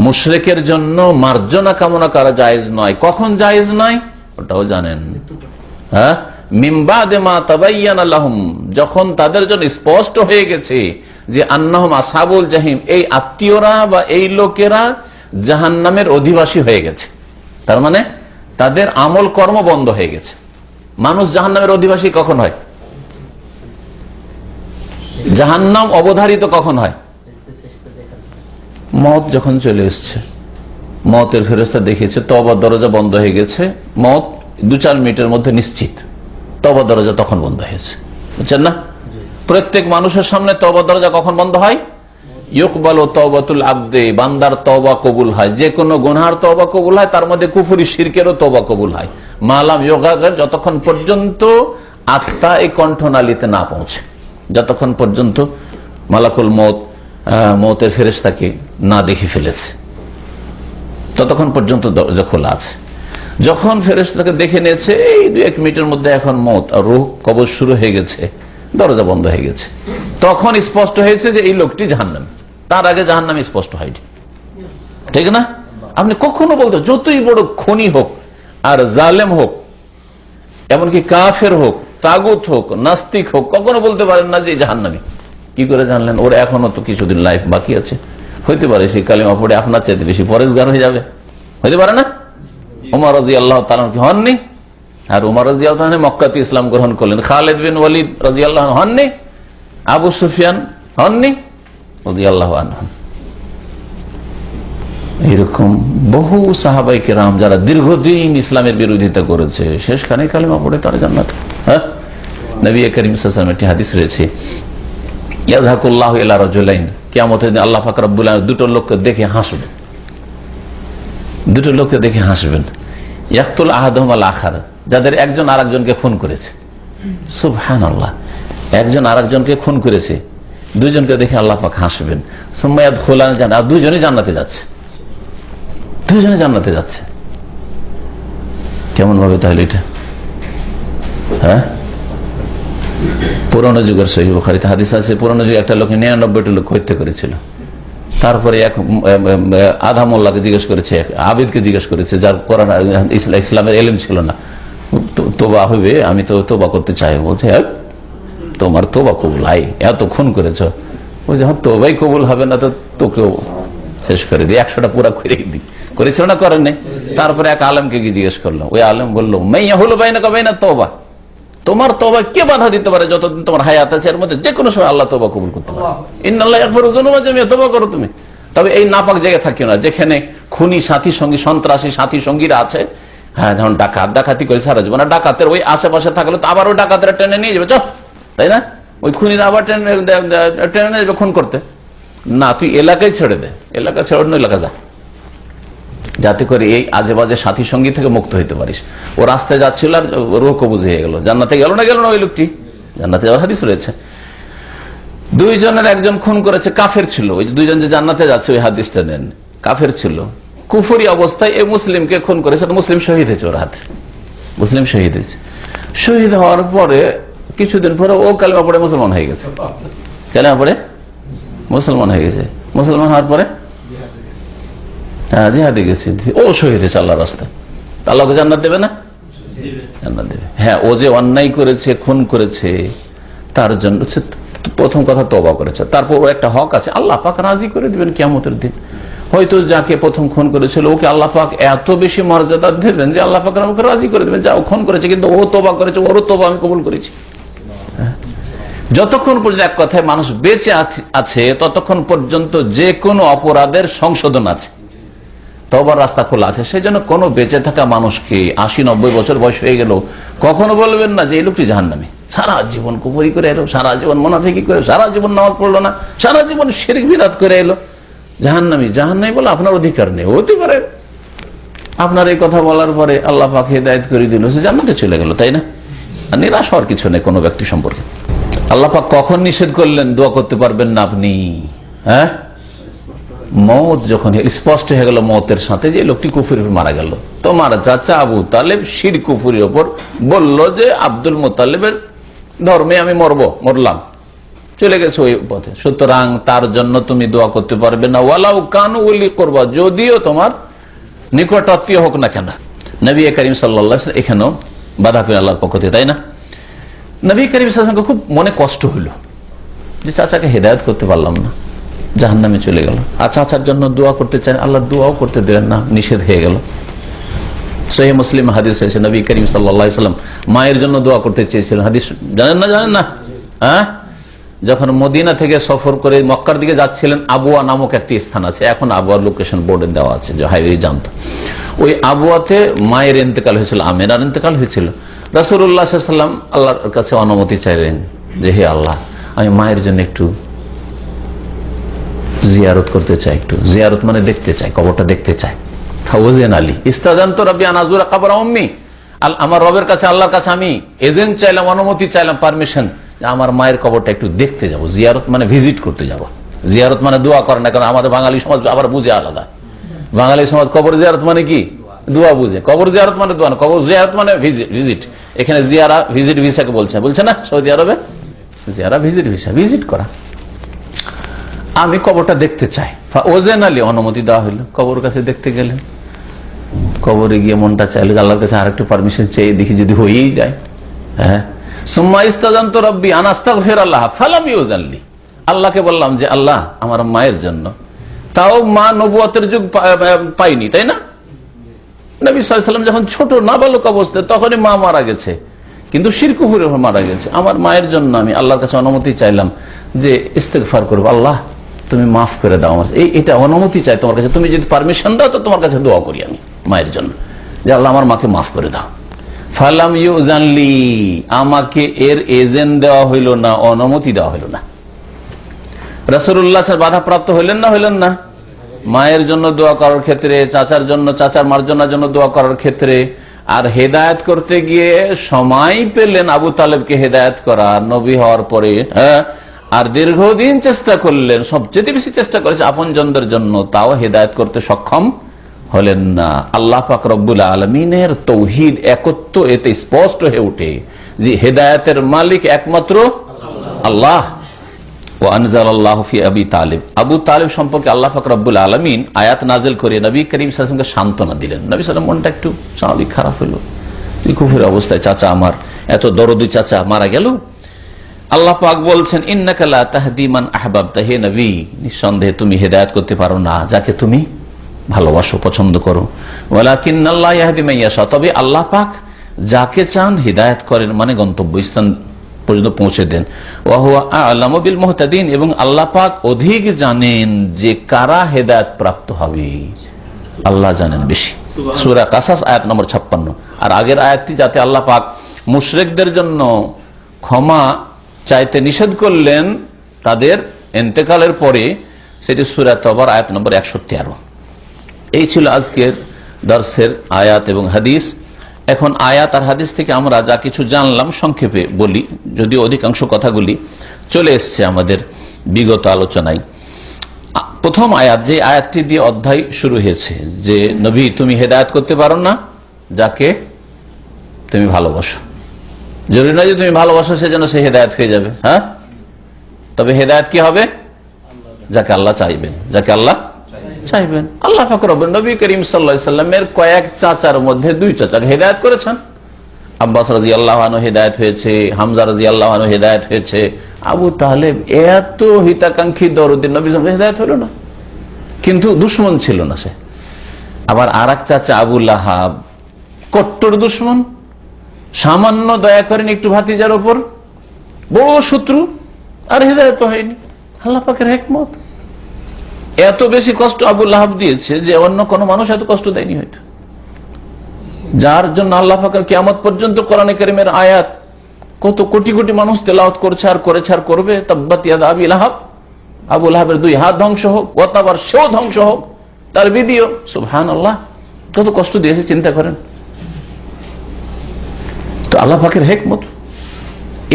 মুশরিকের জন্য মার্জনা কামনা করা জায়েজ নয়। কখন জায়েজ নয় ওটাও জানেন? হ্যাঁ, মিন বাদে মা তাবায়্যানা লাহুম, যখন তাদের জন্য স্পষ্ট হয়ে গেছে যে আন্নাহুম আসহাবুল জাহিম, এই আত্মীয়রা বা এই লোকেরা জাহান্নামের অধিবাসী হয়ে গেছে। তার মানে তাদের আমল কর্ম বন্ধ হয়ে গেছে। মানুষ জাহান্নামের অধিবাসী কখন হয়? জাহান্নাম অবধারিত কখন হয়? মত যখন চলে এসছে, মতের ফেরেশতা দেখেছে তওবার দরজা বন্ধ হয়ে গেছে, মত 2-4 মিনিটের মধ্যে নিশ্চিত, তওবার দরজা তখন বন্ধ হয়েছে। বুঝছেন না? প্রত্যেক মানুষের সামনে তওবার দরজা কখন বন্ধ হয়? ইউকবালু তাওবাতুল আবদে, বান্দার তওবা কবুল হয়, যে কোনো গুনার তওবা কবুল হয়, তার মধ্যে কুফরি শিরকেরও তওবা কবুল হয়। মালাম ইউগাগার, যতক্ষণ পর্যন্ত আত্মা এই কণ্ঠনালীতে না পৌঁছে, যতক্ষণ পর্যন্ত মালাকুল মউত মউতের ফেরেশতাকে না দেখে ফেলেছে, ততক্ষণ পর্যন্ত দরজা খোলা আছে। যখন ফেরেশতাকে দেখে নিয়েছে, এই 2-1 মিনিটের মধ্যে এখন মউত আর রূহ কবজ শুরু হয়ে গেছে, দরজা বন্ধ হয়ে গেছে, তখন স্পষ্ট হয়েছে যে এই লোকটি জাহান্নামী। তার আগে জাহান্নামী স্পষ্ট হয়নি, ঠিক না? আপনি কখনো বলতে, যতই বড় খুনি হোক আর জালেম হোক, এমনকি কাফের হোক, তাগুত হোক, নাস্তিক হোক, কখনো বলতে পারেন না যে জাহান্নামী। কি করে জানলেন? ওর এখনো তো কিছুদিন লাইফ বাকি আছে, হইতে পারে সেই কালিমা পড়ে আপনার চাইতে বেশি পরেজগার হয়ে যাবে, হইতে পারে না? ওমর রাদিয়াল্লাহু তাআলা কি হননি? আর ওমর রাদিয়াল্লাহু তাআলা মক্কাতে ইসলাম গ্রহণ করলেন। খালিদ বিন ওয়ালিদ রাদিয়াল্লাহু আনহু হননি? আবু সুফিয়ান হননি রাদিয়াল্লাহু আনহু? এরকম বহু সাহাবায়ে কেরাম যারা দীর্ঘদিন ইসলামের বিরোধিতা করেছে, শেষখানে কালিমা পড়ে তারা জান্নাত। হ্যাঁ, নবী করিম সাল্লাল্লাহু আলাইহি ওয়াসাল্লামের একটি হাদিস রয়েছে, ইয়াযহাকুল্লাহু ইলা রাজুলাইন, কিয়ামতের দিন আল্লাহ পাক রব্বুল আলামিন দুটো লোককে দেখে হাসবেন, দুটো লোককে দেখে হাসবেন। ইয়াকতুল আহাদুহুম আল আখার, যাদের একজন আরেকজনকে খুন করেছে। সুবহানাল্লাহ, একজন আরেকজনকে খুন করেছে, দুইজনকে দেখে আল্লাহ পাক হাসবেন। সুম্মা ইয়াদখুলান জান্নাত, দুইজনই জান্নাতে যাচ্ছে, দুইজনে জান্নাতে যাচ্ছে। কেমন ভাবে তাহলে এটা? হ্যাঁ, পুরনো যুগের সহিহ বুখারীতে হাদিস আছে, পুরনো যুগে একটা লোকে 99টা লোক হত্যা করেছিল। তারপরে এক আধা মোল্লাকে জিজ্ঞেস করেছে, আবিদকে জিজ্ঞেস করেছে, যার কোরআন ইসলামের এলেম ছিল না, তোবা হইবে, আমি তো তোবা করতে চাই। বলছে, তোমার তোবা কবুল, আই এত খুন করেছ। বলছে, হ্যাঁ তোবাই কবুল হবে না তো তোকেও শেষ করে দিই, 100টা পুরা করে দিই। করেছিল না? করেন নাই? তারপরে এক আলেমকে গিয়ে জিজ্ঞেস করলো, ওই আলেম বললো, মাইয়া হলো বাইনা কবাইনা তোবা, তোমার তওবা কে বাধা দিতে পারে? যতদিন তোমার হায়াত আছে এর মধ্যে যে কোনো সময় আল্লাহ তওবা কবুল করতে পারে। ইন্নাল্লাহ ইয়াগফিরু যুনুবা জামিআ, তওবা করো তুমি। তবে এই নাপাক জায়গায় থাকিও না যেখানে খুনি সাথী সঙ্গী, সন্ত্রাসী সাথী সঙ্গীরা আছে। হ্যাঁ, যেমন ডাকাতি করে সারা জীবন, ডাকাতের ওই আশেপাশে থাকলে তো আবার ওই ডাকাতেরা টেনে নিয়ে যাবে, চল, তাই না? ওই খুনিরা আবার টেনে নিয়ে যাবে খুন করতে। না, তুই এলাকায় ছেড়ে দে, এলাকা ছেড়ে অন্য এলাকা যা, যাতে করে এই আজে বাজে সাথী সঙ্গী থেকে মুক্ত হইতে পারিস। ও রাস্তায় যাচ্ছিল আর রোগ কবুজ হয়ে গেল, জান্নাতে গেল না ওই লোকটি? জান্নাতে যাওয়ার হাদিস রয়েছে। দুইজনের একজন খুন করেছে, কাফের ছিল। ওই দুইজন যে জান্নাতে যাচ্ছে ওই হাদিসটা নেন, কাফের ছিল, কুফরি অবস্থায় এই মুসলিমকে খুন করেছে। মুসলিম শহীদ হয়েছে ওর হাতে, মুসলিম শহীদ হয়েছে। শহীদ হওয়ার পরে কিছুদিন পরে ও কালেমা পড়ে মুসলমান হয়ে গেছে। কালেমা পড়ে মুসলমান হয়ে গেছে। মুসলমান হওয়ার পরে জিহাদে গেছে, ও শহীদ হয়েছে আল্লাহর রাস্তায়। আল্লাহকে জান্নাত দেবে না? জান্নাত দেবে। হ্যাঁ, ও যে অন্যায় করেছে, খুন করেছে, তার জন্য প্রথম কথা তওবা করেছে। তারপর ও একটা হক আছে, আল্লাহ পাক রাজি করে দিবেন কিয়ামতের দিন। হয়তো যাকে প্রথম খুন করেছিল ওকে আল্লাহ পাক এত বেশি মর্যাদা দেবেন যে আল্লাহ পাক আমাকে রাজি করে দেবেন, যা ও খুন করেছে কিন্তু ও তওবা করেছে, ওরও তওবা আমি কবুল করেছি। যতক্ষণ পর্যন্ত এক কথায় মানুষ বেঁচে আছে ততক্ষণ পর্যন্ত যে কোনো অপরাধের সংশোধন আছে, তওবার রাস্তা খোলা আছে। সেই জন্য কোনো বেঁচে থাকা মানুষকে 80-90 বছর বয়স হয়ে গেল কখনো বলবেন না যে এই লোকটি জাহান্নামী। সারা জীবন কুফরি করে এলো, সারা জীবন মুনাফিকি করে, সারা জীবন নামাজ পড়লো না, সারা জীবন শিরক বিদআত করে এলো, জাহান্নামী বলে আপনার অধিকার নেই। হতে পারে আপনার এই কথা বলার পরে আল্লাহ পাক হিদায়াত করে দিল, সে জান্নাতে চলে গেল, তাই না? নিরাশ হওয়ার কিছু নেই কোনো ব্যক্তি সম্পর্কে। আল্লাহ পাক কখন নিষেধ করলেন দোয়া করতে পারবেন না আপনি? হ্যাঁ, মৌত যখন স্পষ্ট হয়ে গেল মৌতের সাথে, যে লোকটি কুফরি মারা গেল, তোমার চাচা আবু তালেব শিরক কুফরির ওপর বলল যে আব্দুল মুত্তালিবের ধর্মে আমি মরলাম, চলে গেছে ওই পথে, সুতরাং তার জন্য তুমি দোয়া করতে পারবে না, ওয়ালাউ কানু উলি কুরবা, যদিও তোমার নিকট আত্মীয় হোক না কেন। নবী করিম সাল্লাল্লাহু আলাইহি ওয়াসাল্লাম এখানেও বাধা পেলেন আল্লাহর পক্ষ থেকে, তাই না? নবী করিম সাল্লাল্লাহু আলাইহি ওয়াসাল্লামকে খুব মনে কষ্ট হলো যে চাচাকে হেদায়েত করতে পারলাম না, জাহান্নামে চলে গেল। আর চাচার জন্য দোয়া করতে চান, আল্লাহ দোয়াও করতে দিলেন না, নিষেধ হয়ে গেল। সহিহ মুসলিম হাদিস আছে, নবী করিম সাল্লাল্লাহু আলাইহি ওয়াসাল্লাম মায়ের জন্য দোয়া করতে চেয়েছিলেন। হাদিস জানেন না? হ্যাঁ, যখন মদিনা থেকে সফর করে মক্কার দিকে যাচ্ছিলেন, আবুয়া নামক একটি স্থান আছে, এখন আবুয়ার লোকেশন বোর্ডে দেওয়া আছে, যে হাইওয়ে জানতো। ওই আবুয়াতে মায়ের ইন্তেকাল হয়েছিল, আমেনার ইন্তেকাল হয়েছিল। রাসূলুল্লাহ সাল্লাল্লাহু আলাইহি ওয়াসাল্লাম আল্লাহর কাছে অনুমতি চাইলেন যে হে আল্লাহ, আমি মায়ের জন্য একটু জিয়ারত করতে চাই, একটু জিয়ারত মানে দেখতে চাই, কবরটা দেখতে চাই। ফাওয়াজান আলী ইস্তাজানতু রাব্বি আন আযুরা কবর উম্মি, আমার রবের কাছে, আল্লাহর কাছে আমি এজেন্ট চাইলাম, অনুমতি চাইলাম, পারমিশন, আমার মায়ের কবরটা একটু দেখতে যাব। জিয়ারত মানে ভিজিট করতে যাব, জিয়ারত মানে দোয়া করে না, কারণ আমাদের বাঙালি সমাজ আবার বুঝে আলাদা। বাঙালি সমাজ কবর জিয়ারত মানে কি? দোয়া বুঝে। কবর জিয়ারত মানে দোয়া না, কবর জিয়ারত মানে ভিজিট। এখানে জিয়ারা ভিজিট ভিসাকে বলছে না সৌদি আরবে, জিয়ারা ভিজিট ভিসা, ভিজিট করা। আমি কবরটা দেখতে চাই। ওজেন আলী অনুমতি দেওয়া হইলো, কবর কাছে দেখতে গেলেন। কবরে গিয়ে মনটা চাইলো আল্লাহর কাছে আরেকটু পারমিশন চেয়ে দেখি যদি হয়েই যায়। হ্যাঁ, সুম্মা ইস্তাজানতু রাব্বি আন আস্তাগফিরাল্লাহ ফালাম ইউজান লি, আল্লাহকে বললাম যে আল্লাহ আমার মায়ের জন্য। তাও মা নবুয়তের যুগ পাইনি, তাই না? নবী সাল্লাল্লাহু আলাইহি ওয়াসাল্লাম যখন ছোট নাবালক অবস্থায় তখনই মা মারা গেছে, কিন্তু শিরক কুফরে মারা গেছে। আমার মায়ের জন্য আমি আল্লাহর কাছে অনুমতি চাইলাম যে ইস্তেগফার করব, আল্লাহ তুমি মাফ করে দাও আমার, এটা অনুমতি চাই তোমার কাছে, তুমি যদি পারমিশন দাও তো তোমার কাছে দোয়া করি আমি মায়ের জন্য, যে আল্লাহ আমার মাকে মাফ করে দাও। ফালাম ইউজান লি, আমাকে এর এজেন্ট দেওয়া হইল না, অনুমতি দেওয়া হইল না। রাসূলুল্লাহ বাধা প্রাপ্ত হইলেন না? মায়ের জন্য দোয়া করার ক্ষেত্রে, চাচার জন্য, চাচার মার্জনার জন্য দোয়া করার ক্ষেত্রে। আর হেদায়েত করতে গিয়ে সময় পেলেন আবু তালেবকে হেদায়েত করা নবী হওয়ার পরে, আর দীর্ঘদিন চেষ্টা করলেন, সবচেয়ে বেশি চেষ্টা করেছে আপনজনদের জন্য, তাও হেদায়েত করতে সক্ষম হলেন না। আল্লাহ পাক রব্বুল আলামিনের তৌহিদ, একত্ব এতে স্পষ্ট হয়ে ওঠে যে হেদায়েতের মালিক একমাত্র আল্লাহ। ওয়ানজালাল্লাহু ফি আবি তালিব, আবু তালিব সম্পর্কে আল্লাহ পাক রব্বুল আলামিন আয়াত নাযিল করে নবী করিম সাল্লাল্লাহু আলাইহি ওয়াসাল্লামকে সান্ত্বনা দিলেন। নবী সাল্লাল্লাহু আলাইহি ওয়াসাল্লাম মনটা একটু স্বাভাবিক খারাপ হলো, তুই কুফরের অবস্থায়, চাচা আমার এত দরদি চাচা মারা গেল। আল্লাহ পাক বলছেন ইন্নাকা লা তাহদি মান আহবাবতা, হে নবী নিঃসন্দেহে তুমি হেদায়েত করতে পারো না যাকে তুমি ভালোবাসো, পছন্দ করো। ওয়ালাকিন্নাল্লাহ ইয়াহদি মান ইয়াশা, তবে আল্লাহ পাক যাকে চান হিদায়াত করেন, মানে গন্তব্যস্থান পর্যন্ত পৌঁছে দেন। ওয়া হুয়া আ'লামু বিল মুহতাদিন, এবং আল্লাহ পাক অধিক জানেন যে কারা হেদায়েত প্রাপ্ত হবে, আল্লাহ জানেন বেশি। সূরা কাসাস আয়াত নম্বর 56। আর আগের আয়াতটি যাতে আল্লাহ পাক মুশরিকদের জন্য ক্ষমা চাইতে নিষেধ করলেন তাদের ইন্তেকালের পরে, সেটি সূরা তওবার আয়াত নম্বর 113। এই ছিল আজকের দর্শের আয়াত এবং হাদিস। এখন আয়াত আর হাদিস থেকে আমরা যা কিছু জানলাম সংক্ষেপে বলি, যদিও অধিকাংশ কথাগুলি চলে এসছে আমাদের বিগত আলোচনায়। প্রথম আয়াত, যে আয়াতটি দিয়ে অধ্যায় শুরু হয়েছে, যে নবী তুমি হেদায়েত করতে পারো না যাকে তুমি ভালোবাসো। জরুরি নয় যে তুমি ভালোবাসো সেজন্য সে হেদায়েত হয়ে যাবে। হ্যাঁ, তবে হেদায়েত কি হবে? যাকে আল্লাহ চাইবেন, যাকে আল্লাহ চাইবেন। আল্লাহ পাক রব্বুল নবী করিম সাল্লাল্লাহু আলাইহি সাল্লামের কয়েক চাচার মধ্যে 2 চাচাকে হেদায়েত করেছেন। আব্বাস রাদিয়াল্লাহু আনহু হেদায়েত হয়েছে, হামজা রাদিয়াল্লাহু আনহু হেদায়েত হয়েছে। আবু তালেব এত হিতাকাঙ্ক্ষী দরদি, নবী সাল্লাল্লাহু হেদায়েত হলো না, কিন্তু দুশমন ছিল না সে। আবার আরেক চাচা আবু লাহাব কট্টর দুশমন, সামান্য দয়া করেন একটু ভাতিজার উপর, বড় শত্রু, আর হেদায়েত হয়নি। আল্লাহ পাকের হিকমত, এত বেশি কষ্ট আবু লাহাব দিয়েছে যে অন্য কোন মানুষ এত কষ্ট দেয়নি হয়তো, যার জন্য আল্লাহ পাকের কিয়ামত পর্যন্ত কোরআনে কারীমের আয়াত কত কোটি কোটি মানুষ তেলাওয়াত করছে আর করেছে আর করবে। তাব্বাত ইয়াদা আবি লাহাব, আবু লাহাবের 2 হাত ধ্বংস হোক, ওয়াতাবার সেও ধ্বংস হোক, তার ভিডিও। সুবহানাল্লাহ, কত কষ্ট দিয়েছে চিন্তা করেন। তো আল্লাহ পাকের হিকমত,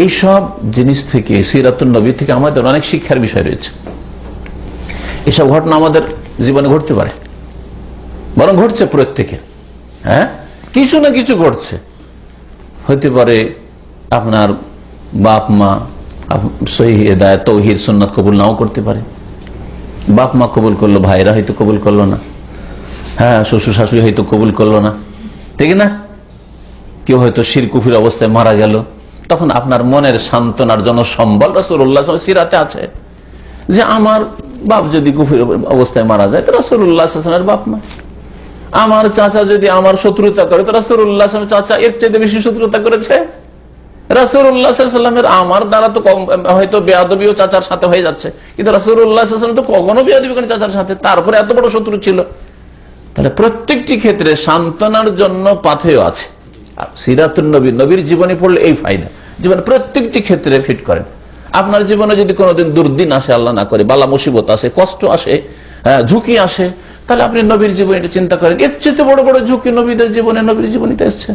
এইসব জিনিস থেকে, সিরাতুন নবী থেকে আমাদের অনেক শিক্ষার বিষয় রয়েছে। এসব ঘটনা আমাদের জীবনে ঘটতে পারে, বরং ঘটছে প্রত্যেকের। হ্যাঁ, কিছু না কিছু ঘটছে। হতে পারে আপনার বাপ মা সহিহ হিদায়াত তাওহীদ সুন্নাত কবুল নাও করতে পারে, বাপ মা কবুল করলো, ভাইরা হয়তো কবুল করলো না, হ্যাঁ শ্বশুর শাশুড়ি হয়তো কবুল করলো না, ঠিক না? কেউ হয়তো শিরক কুফর অবস্থায় মারা গেল, তখন আপনার মনের সান্ত্বনার জন্য সম্বল রাসূলুল্লাহ সাল্লাল্লাহু আলাইহি ওয়াসাল্লাম সিরাতে আছে যে আমার বাপ যদি কুফর অবস্থায় মারা যায় তো রাসূলুল্লাহ সাল্লাল্লাহু আলাইহি ওয়াসাল্লামের বাপ মা, আমার চাচা যদি আমার শত্রুতা করে তো রাসূলুল্লাহ সাল্লাল্লাহু আলাইহি ওয়াসাল্লাম চাচা এর চেয়ে বেশি শত্রুতা করেছে। রাসূলুল্লাহ সাল্লাল্লাহু আলাইহি ওয়াসাল্লামের আমার দ্বারা তো হয়তো বেয়াদবিও চাচার সাথে হয়ে যাচ্ছে, কিন্তু রাসূলুল্লাহ সাল্লাল্লাহু আলাইহি ওয়াসাল্লাম তো কখনো বেয়াদবি করেন চাচার সাথে, তারপরে এত বড় শত্রু ছিল। তাহলে প্রত্যেকটি ক্ষেত্রে সান্ত্বনার জন্য পাথেয় আছে। আর সিরাতুন নবী, নবীর জীবনী পড়লে এই ফায়দা, জীবনে প্রত্যেকটি ক্ষেত্রে ফিট করেন। আপনার জীবনে যদি কোনোদিন দুর্দিন আসে, আল্লাহ না করে, বালা মুসিবত আসে, কষ্ট আসে, ঝুঁকি আসে, তাহলে আপনি নবীর জীবনীটা চিন্তা করেন। এর চেয়ে বড় বড় ঝুঁকি নবীদের জীবনে, নবীর জীবনীতে এসছে।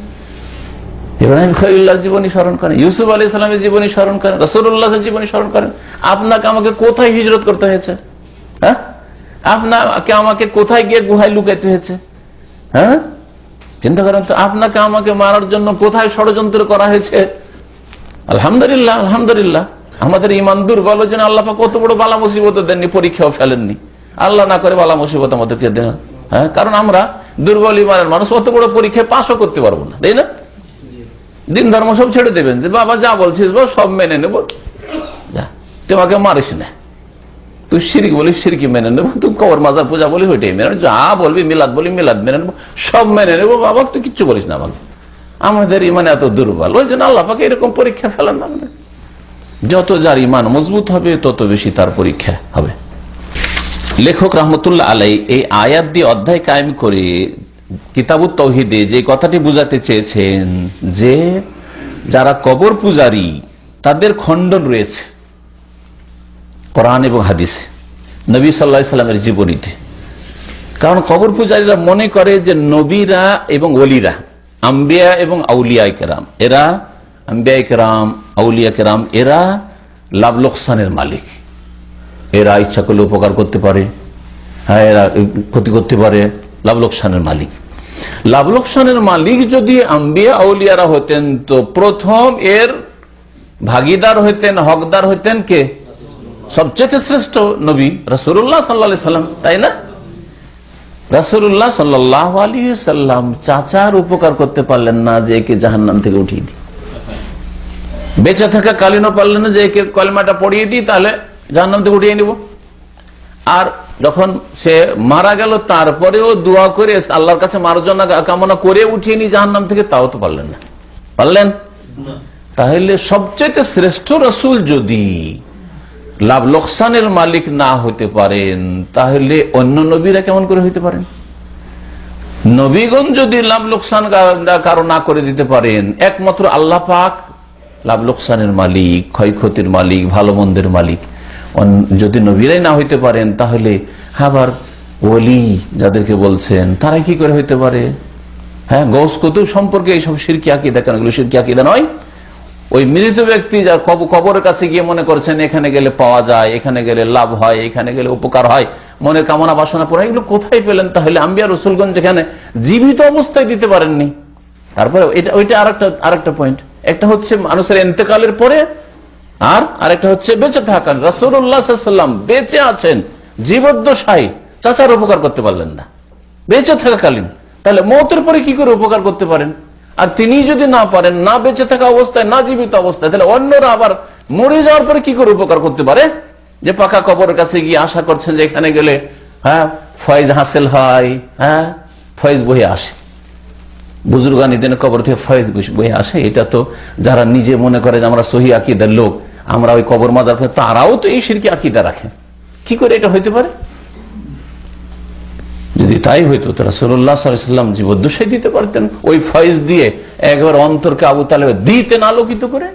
ইব্রাহিম খলিলুল্লাহর জীবনী স্মরণ করেন, ইউসুফ আলাইহিস সালামের জীবনী স্মরণ করেন, রাসূলুল্লাহর জীবনী স্মরণ করেন। আপনাকে আমাকে কোথায় হিজরত করতে হয়েছে? হ্যাঁ, আপনাকে আমাকে কোথায় গিয়ে গুহায় লুকাইতে হয়েছে? হ্যাঁ, চিন্তা করেন তো। আপনাকে আমাকে মারার জন্য কোথায় ষড়যন্ত্র করা হয়েছে? আলহামদুলিল্লাহ, আলহামদুলিল্লাহ, আমাদের ঈমান দুর্বল জন্য আল্লাহ পাক কত বড় বালা মুসিবত দেননি, পরীক্ষাও ফেলেননি। আল্লাহ না করে বালা মুসিবত আমাদেরকে দেন। হ্যাঁ, কারণ আমরা দুর্বল ঈমানের মানুষ, অত বড় পরীক্ষায় পাসও করতে পারবো না, তাই না? দিন ধর্ম সব ছেড়ে দেবেন, যে বাবা যা বলছিস সব মেনে নেবো, যা তোমাকে মারিস না, তুই শিরক বলিস শিরকি মেনে নেবো, তুই কবর মাজার পূজা বলি ওইটাই মেনে, যা বলবি মিলাদ বলি মিলাদ মেনে নেবো, সব মেনে নেবো, বাবা তুই কিচ্ছু বলিস না আমাকে। আমাদের ইমান এত দুর্বল, ওই জন্য আল্লাহ পাক এরকম পরীক্ষা ফেলেন না। যত যার ইমান মজবুত হবে তত বেশি তার পরীক্ষা হবে। লেখক রহমতুল্লাহ আলাই এই আয়াত দিয়ে অধ্যায় কায়েম করে কিতাবুত তাওহীদে যে কথাটি বুঝাতে চেয়েছেন যে যারা কবর পূজারী তাদের খণ্ডন রয়েছে কোরআন এবং হাদিসে, নবী সাল্লাল্লাহু আলাইহি সাল্লামের জীবনীতে। কারণ কবর পূজারীরা মনে করে যে নবীরা এবং ওলিরা, আম্বিয়া এবং আউলিয়া কেরাম, এরা আম্বিয়া কেরাম আউলিয়া কেরাম এরা লাভ লোকসানের মালিক, এরা ইচ্ছা করলে উপকার করতে পারে, হ্যাঁ এরা ক্ষতি করতে পারে, লাভ লোকসানের মালিক। লাভ লোকসানের মালিক যদি আম্বিয়া আউলিয়ারা হতেন তো প্রথম এর ভাগীদার হইতেন, হকদার হইতেন কে? সবচেয়ে শ্রেষ্ঠ নবী রাসূলুল্লাহ সাল্লাল্লাহু আলাইহি সাল্লাম, তাই না? রাসূলুল্লাহ সাল্লাল্লাহু আলাইহি সাল্লাম চাচার উপকার করতে পারলেন না যে একে জাহান্নাম থেকে উঠিয়ে দিই, বেঁচে থাকা কালীনও পারলেন না যে একে কলেমাটা পড়িয়ে দিই তাহলে জাহান্নাম থেকে উঠিয়ে নিব। আর যখন সে মারা গেল তারপরেও দোয়া করে আল্লাহর কাছে মার্জনা কামনা করে উঠিয়ে নি জাহান্নাম থেকে, তাও তো পারলেন না। পারলেন? তাহলে সবচেয়ে শ্রেষ্ঠ রাসূল যদি লাভ লোকসানের মালিক না হইতে পারেন, তাহলে অন্য নবীরা কেমন করে হইতে পারেন? নবীগণ যদি লাভ লোকসান কারো না করে দিতে পারেন, একমাত্র আল্লাহ পাক লাভ লোকসানের মালিক, ক্ষয়ক্ষতির মালিক, ভালো মন্দের মালিক, যদি নবীরাই না হইতে পারেন, তাহলে আবার ওলি যাদেরকে বলছেন তারা কি করে হইতে পারে? হ্যাঁ, গৌস কুতুব সম্পর্কে এইসব শিরকি আকীদা, কেন এগুলো শিরকি আকীদা নয়? ওই মৃত ব্যক্তি যার কবরের কাছে গিয়ে মনে করছেন এখানে গেলে পাওয়া যায়, এখানে গেলে লাভ হয়, এখানে গেলে উপকার হয়, মনের কামনা বাসনা পড়ে, এগুলো কোথায় পেলেন? তাহলে আম্বিয়া রাসূলগণ যেখানে জীবিত অবস্থায় দিতে পারেননি। তারপরে ওইটা আরেকটা পয়েন্ট, একটা হচ্ছে মানুষের ইন্তেকালের পরে, আর আরেকটা হচ্ছে বেঁচে থাকার। রাসূলুল্লাহ সাল্লাল্লাহু আলাইহি ওয়াসাল্লাম বেঁচে আছেন, জীবদ্দশায় চাচার উপকার করতে পারলেন না বেঁচে থাকাকালীন, তাহলে মওতের পরে কি করে উপকার করতে পারেন? আর তিনি যদি না পারেন, না বেঁচে থাকা অবস্থায়, না জীবিত অবস্থায়, তাহলে অন্যরা আবার মরে যাওয়ার পরে কি করে উপকার করতে পারে? যে পাকা কবরের কাছে গিয়ে আশা করছেন যে এখানে গেলে হ্যাঁ ফয়েজ হাসিল হয়, হ্যাঁ ফয়েজ বহে আসে, বুজুর্গানি দিনে কবর থেকে ফয়েজ বহে আসে। এটা তো যারা নিজে মনে করে যে আমরা সহি আকীদার লোক, আমরা ওই কবর মাজার, তারাও তো এই শিরকি আকীদা রাখে। কি করে এটা হইতে পারে? যদি তাই হইতো তো রাসূলুল্লাহ সাল্লাল্লাহু আলাইহি ওয়াসাল্লাম জীবদ্দশায় দিতে পারতেন, ওই ফয়েজ দিয়ে একবার অন্তরকে আবু তালেবের দিতেন, আলোকিত করে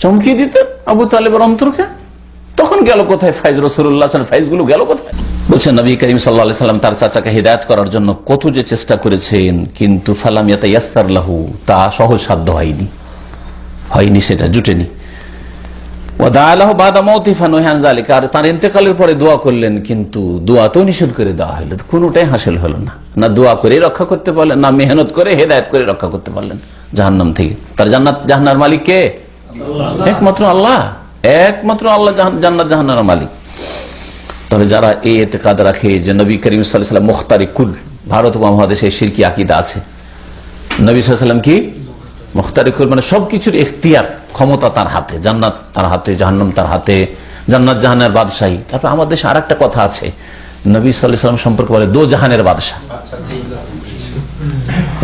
চমকিয়ে দিতেন আবু তালেবের অন্তরকে। তখন গেল কোথায় ফয়েজ? রাসূলুল্লাহ সাল্লাল্লাহু আলাইহি ওয়াসাল্লাম ফয়েজগুলো গেল কোথায়? বলছেন নবী করিম সাল্লাল্লাহু আলাইহি ওয়াসাল্লাম তার চাচাকে হিদায়াত করার জন্য কত যে চেষ্টা করেছেন, কিন্তু ফালাম ইয়াতায়াসসার লাহু, তা সহজ সাধ্য হয়নি, সেটা জুটেনি। তার ইন্তেকালের পরে দোয়া করলেন, কিন্তু দোয়া তো নিষেধ করে দেওয়া হলো, কোনটাই হাসিল হলো না। না দোয়া করে রক্ষা করতে পারলেন, না মেহনত করে হেদায়েত করে রক্ষা করতে পারলেন জাহান্নাম থেকে। তার জান্নাত জাহান্নামের মালিক কে? একমাত্র আল্লাহ, একমাত্র আল্লাহ জান্নাত জাহান্নামের মালিক। তবে যারা এই ইতিকাদ রাখে যে নবী করিম সাল্লাল্লাহু আলাইহি ওয়াসাল্লাম মুখতারিকুল, ভারত উপমহাদেশে শিরকি আকীদা আছে, নবী সাল্লাল্লাহু আলাইহি ওয়াসাল্লাম কি মুখতারিকুল, মানে সবকিছুর ইখতিয়ার, ক্ষমতা তার হাতে, জান্নাত তার হাতে, জাহান্নাম তার হাতে, জান্নাত জাহান্নামের বাদশাহী। তারপর আমাদের দেশে আরেকটা কথা আছে, নবী সাল্লাল্লাহু আলাইহি ওয়াসাল্লাম সম্পর্কে বলে দো জাহানের বাদশাহ।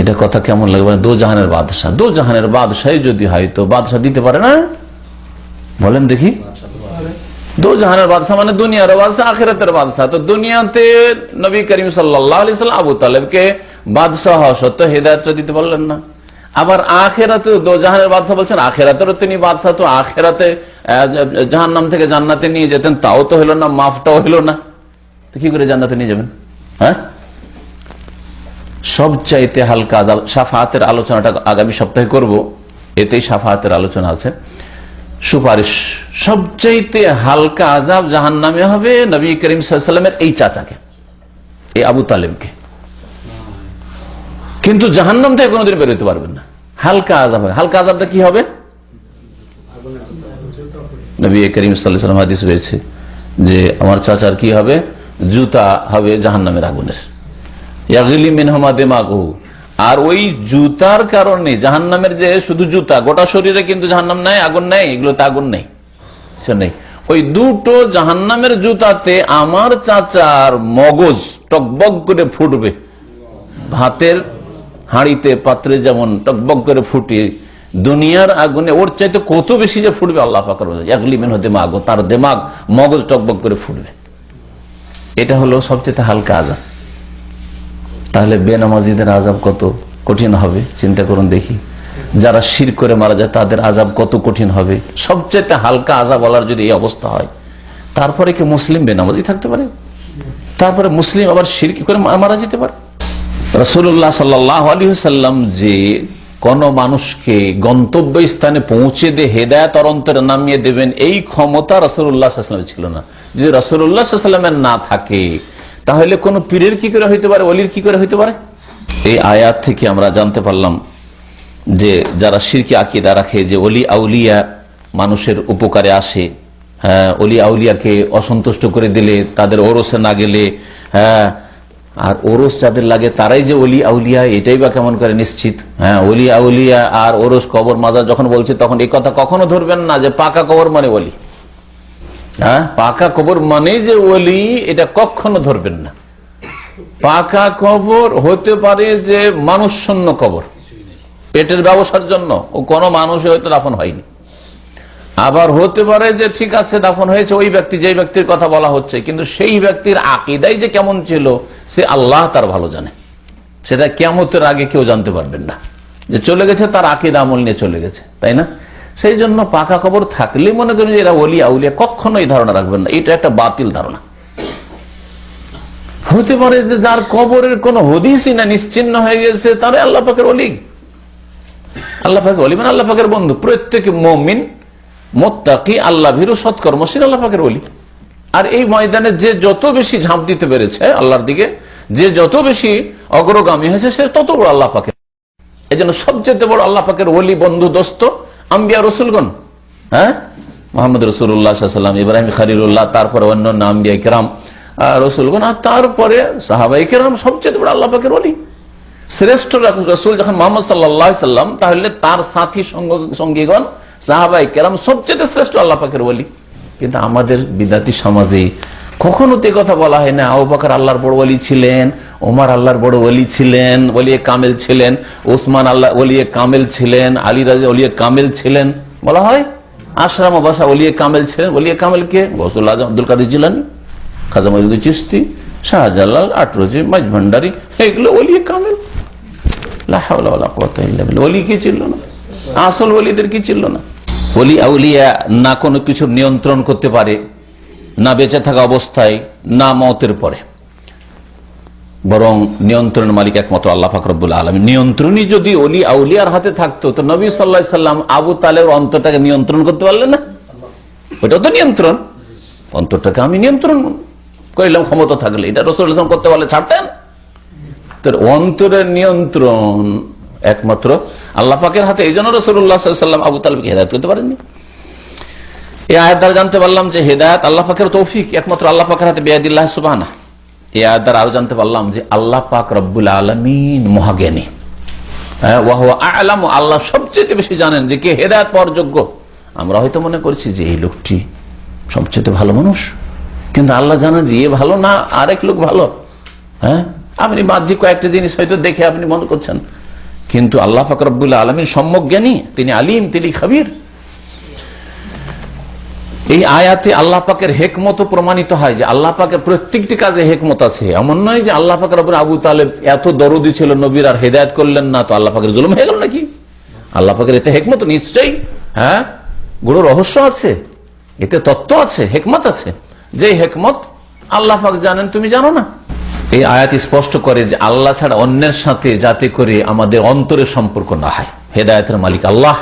এটা কথা কেমন লাগে? মানে দো জাহানের বাদশাহ, দো জাহানের বাদশাহী যদি হয় তো বাদশাহ দিতে পারে না? বলেন দেখি, দো জাহানের বাদশাহ মানে দুনিয়ার বাদশাহ, আখিরাতের বাদশাহ। তো দুনিয়াতে নবী করিম সাল্লাল্লাহু আলাইহি ওয়াসাল্লাম আবু তালেবকে বাদশাহ হওয়া সত্ত্বেও হিদায়াতটা দিতে পারলেন না। আবার আখেরাতে দো জাহানের বাদশাহ বলছেন, আখেরাতেরও তিনি বাদশাহ, তো আখেরাতে জাহান্নাম থেকে জান্নাতে নিয়ে যেতেন, তাও তো হলো না, মাফটাও হলো না, তো কি করে জান্নাতে নিয়ে যাবেন? হ্যাঁ, সবচাইতে হালকা আযাব, শাফাআতের আলোচনাটা আগামী সপ্তাহে করব, এতেই শাফাআতের আলোচনা আছে। সুপারিশ, সবচাইতে হালকা আযাব জাহান্নামে হবে নবী করিম সাল্লাল্লাহু আলাইহি ওয়াসাল্লামের এই চাচাকে, এই আবু তালেবকে, কিন্তু জাহান্নাম থেকে কোনোদিন বের হইতে পারবেন না। হালকা আযাব হবে। হালকা আযাবটা কি হবে? নবী করিম সাল্লাল্লাহু আলাইহি ওয়াসাল্লাম হাদিস রয়েছে যে আমার চাচার কি হবে? জুতা হবে জাহান্নামের আগুনের, ইয়াগলি মিনহুমা দিমাগুহু। আর ওই জুতার কারণে জাহান্নামের, যে শুধু জুতা, গোটা শরীরে কিন্তু জাহান্নাম নাই, আগুন নাই, এগুলোতে আগুন নেই, ওই দুটো জাহান্নামের জুতাতে আমার চাচার মগজ টকবক করে ফুটবে, ভাতের হাঁড়িতে পাত্রে যেমন টকবক করে ফুটে, দুনিয়ার আগুনে ওর চাইতে কত বেশি যে ফুটবে আল্লাহ পাকের ইয়াগলি মিনহু দিমাগুহু, তার দিমাগ, মগজ টকবক করে ফুটবে। এটা হলো সবচেয়ে হালকা আযাব। তাহলে বেনামাজিদের আযাব কত কঠিন হবে চিন্তা করুন দেখি। যারা শিরক করে মারা যায় তাদের আযাব কত কঠিন হবে। সবচেয়ে হালকা আযাব বলার যদি এই অবস্থা হয়, তারপরে কি মুসলিম বেনামাজি থাকতে পারে? তারপরে মুসলিম আবার শিরক করে মারা যেতে পারে? রাসূলুল্লাহ সাল্লাল্লাহু আলাইহি ওয়াসাল্লাম যে কোন মানুষকে গন্তব্য স্থানে পৌঁছে দিয়ে হেদায়েত অন্তরে নামিয়ে দেবেন, এই ক্ষমতা রাসূলুল্লাহ সাল্লাল্লাহু আলাইহি ওয়াসাল্লামের ছিল না। যদি রাসূলুল্লাহ সাল্লাল্লাহু আলাইহি ওয়াসাল্লামের না থাকে, তাহলে কোন পীরের কি করে হইতে পারে, ওলির কি করে হইতে পারে? এই আয়াত থেকে আমরা জানতে পারলাম যে যারা শিরকি আকীদা রাখে যে ওলি আউলিয়া মানুষের উপকারে আসে, হ্যাঁ, ওলি আউলিয়াকে অসন্তুষ্ট করে দিলে, তাদের ওরসে না গেলে, হ্যাঁ, আর ওরস যাদের লাগে তারাই যে ওলি আউলিয়া, এটাই বা কেমন করে নিশ্চিত? হ্যাঁ, ওলি আউলিয়া আর ওরস, কবর মাজার যখন বলছে তখন এই কথা কখনো ধরবেন না যে পাকা কবর মানে ওলি। হ্যাঁ, পাকা কবর মানে যে ওলি, এটা কখনো ধরবেন না। পাকা কবর হতে পারে যে মানুষ শূন্য কবর, পেটের ব্যবসার জন্য ও কোনো মানুষই হয়তো দাফন হয়নি। আবার হতে পারে যে ঠিক আছে দাফন হয়েছে ওই ব্যক্তি, যে ব্যক্তির কথা বলা হচ্ছে, কিন্তু সেই ব্যক্তির আকীদাই যে কেমন ছিল সে আল্লাহ তার ভালো জানে। সেটা কিয়ামতের আগে কেউ জানতে পারবেন না। যে চলে গেছে তার আকীদা আমল নিয়ে চলে গেছে, তাই না? সেই জন্য পাকা কবর থাকলে মনে করেন যে এরা ওলিয়া আউলিয়া, কখনো এই ধারণা রাখবেন না, এটা একটা বাতিল ধারণা। হতে পারে যে যার কবরের কোন হদিসই না, নিশ্চিহ্ন হয়ে গেছে, তারে আল্লাহ পাকের ওলি। আল্লাহ পাকের ওলি মানে আল্লাহ পাকের বন্ধু। প্রত্যেক মুমিন মুত্তাকি আল্লাহ ভীরু সৎকর্মশীল আল্লাহ পাকের ওলি। আর এই ময়দানে যে যত বেশি ঝাঁপ দিতে পেরেছে আল্লাহর দিকে, যে যত বেশি অগ্রগামী হয়েছে, সে তত বড় আল্লাহ পাকের। এই জন্য সবচেয়ে বড় আল্লাহ পাকের ওলি, বন্ধু, দোস্ত আম্বিয়া রসুলগণ। হ্যাঁ, মোহাম্মদ রসুল্লাহ সাল্লাম, ইব্রাহিম খলিলুল্লাহ, তারপরে অন্যান্য আম্বিয়া কিরাম রসুলগণ, আর তারপরে সাহাবায়ে কেরাম, সবচেয়ে বড় আল্লাহ পাকের ওলি। শ্রেষ্ঠ রসুল যখন মোহাম্মদ সাল্লাল্লাহু আলাইহি সাল্লাম, তাহলে তার সাথী সঙ্গীগণ সাহাবায়ে কেরাম সবচেয়ে শ্রেষ্ঠ আল্লাহ পাকের ওলি। কিন্তু আমাদের বিদাতি সমাজে কখনো তো কথা বলা হয় না আবু বকর আল্লাহর বড় ওলি ছিলেন, ওমর আল্লাহর বড় ওলি ছিলেন, ওলিয়ে কামেল ছিলেন, ওসমান আল্লাহ ওলিয়ে কামেল ছিলেন, আলী রাজি ওলিয়ে কামেল ছিলেন, বলা হয়। আশরাম বাসা ওলিয়ে কামেল ছিলেন। ওলিয়ে কামেল কে? গৌসুল আজম আব্দুল কাদের জিলানী, খাজা মঈনুদ্দিন চিশতি, শাহজালাল, আটরজি, মাইজ ভান্ডারী, এগুলো ওলিয়ে কামেল। লা হাওলা ওয়ালা কুওয়াতা ইল্লা বিল্লাহ। ওলি কি ছিল না? আসল ওলিদের কি ছিল না? ওলি আউলিয়া না কোনো কিছুর নিয়ন্ত্রণ করতে পারে, না বেঁচে থাকা অবস্থায়, না মওতের পরে, বরং নিয়ন্ত্রণের মালিক একমাত্র আল্লাহ পাক রব্বুল আলামিন। নিয়ন্ত্রণই যদি ওলি আউলিয়ার হাতে থাকতো, তো নবী সাল্লাল্লাহু আলাইহি সাল্লাম আবু তালেবের অন্তরটাকে নিয়ন্ত্রণ করতে পারলেন না? ওইটাও তো নিয়ন্ত্রণ। অন্তরটাকে আমি নিয়ন্ত্রণ করিলাম ক্ষমতা থাকলে, এটা রাসূলুল্লাহ সাল্লাল্লাহু আলাইহি ওয়াসাল্লাম করতে পারলে ছাড়তেন? তোর অন্তরের নিয়ন্ত্রণ একমাত্র আল্লাহ পাকের হাতে। এই জন্য রাসূলুল্লাহ সাল্লাল্লাহু আলাইহি ওয়াসাল্লাম আবু তালেবকে হেদায়েত করতে পারেননি। এই আয়াত দ্বারা জানতে পারলাম যে হেদায়েত আল্লাহ পাকের তৌফিক একমাত্র আল্লাহ পাকের হাতে, বিয়াদিল্লাহ সুবহানাহু। এই আয়াত দ্বারা আরো জানতে পারলাম যে আল্লাহ পাক রব্বুল আলামিন মহাজ্ঞানী। ওয়া হুয়া আ'লামু, আল্লাহ সবচেয়ে বেশি জানেন যে কে হেদায়েত পাওয়ার যোগ্য। আমরা হয়তো মনে করছি যে এই লোকটি সবচেয়ে ভালো মানুষ, কিন্তু আল্লাহ জানেন যে এ ভালো না, আরেক লোক ভালো। হ্যাঁ, আপনি বাহ্যিক কয়েকটা জিনিস হয়তো দেখে আপনি মনে করছেন, কিন্তু আল্লাহ পাক রব্বুল আলামিন সম্যক জ্ঞানী, তিনি আলিম, তিনি খাবির। এই আয়াতে আল্লাহ পাকের হেকমত প্রমাণিত হয় যে আল্লাহ পাকের প্রত্যেকটি কাজে হেকমত আছে। এমন নয় যে আল্লাহ পাকের রব্বুল আবু তালেব এত দরদি ছিল নবীর, আর হেদায়েত করলেন না, তো আল্লাহ পাকের জুলুম হয়ে গেল নাকি? আল্লাহ পাকের এতে হেকমত নিশ্চয়ই, হ্যাঁ, গুরু রহস্য আছে, এতে তত্ত্ব আছে, হেকমত আছে। যে হেকমত আল্লাহ পাক জানেন, তুমি জানো না। এই আয়াত স্পষ্ট করে যে আল্লাহ ছাড়া অন্যের সাথে যাতে করে আমাদের অন্তরের সম্পর্ক না হয়। হেদায়েতের মালিক আল্লাহ,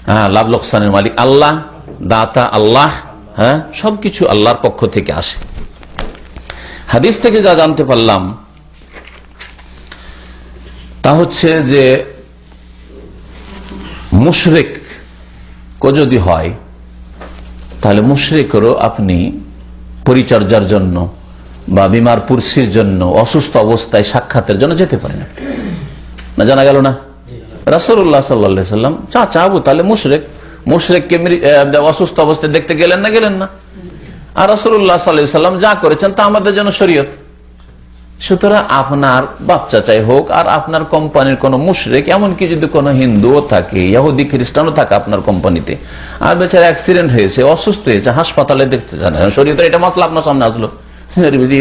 হ্যাঁ, লাভ লোকসানের মালিক আল্লাহ, দাতা আল্লাহ, হ্যাঁ, সবকিছু আল্লাহর পক্ষ থেকে আসে। হাদিস থেকে যা জানতে পারলাম তা হচ্ছে যে মুশরিক কো যদি হয়, তাহলে মুশরিকেরও আপনি পরিচর্যার জন্য বা বিমার পুরসির জন্য, অসুস্থ অবস্থায় সাক্ষাতের জন্য যেতে পারেন না। জানা গেল না? রাসূলুল্লাহ সাল্লাল্লাহু আলাইহি ওয়াসাল্লাম চাচা আবু তালেব মুশরিককে অসুস্থ অবস্থায় দেখতে গেলেন না? আর রাসূলুল্লাহ সাল্লাল্লাহু আলাইহি ওয়াসাল্লাম যা করেছেন তা আমাদের জন্য শরীয়ত। সুতরাং আপনার বাপ চাচাই হোক আর আপনার কোম্পানির কোন মুশরিক, এমনকি যদি কোনো হিন্দুও থাকে, ইহুদি খ্রিস্টানও থাকে আপনার কোম্পানিতে, আর বেচারা অ্যাক্সিডেন্ট হয়েছে, অসুস্থ হয়েছে, হাসপাতালে দেখতে যান, শরীয়তের এটা মাসলা আপনার সামনে আসলো,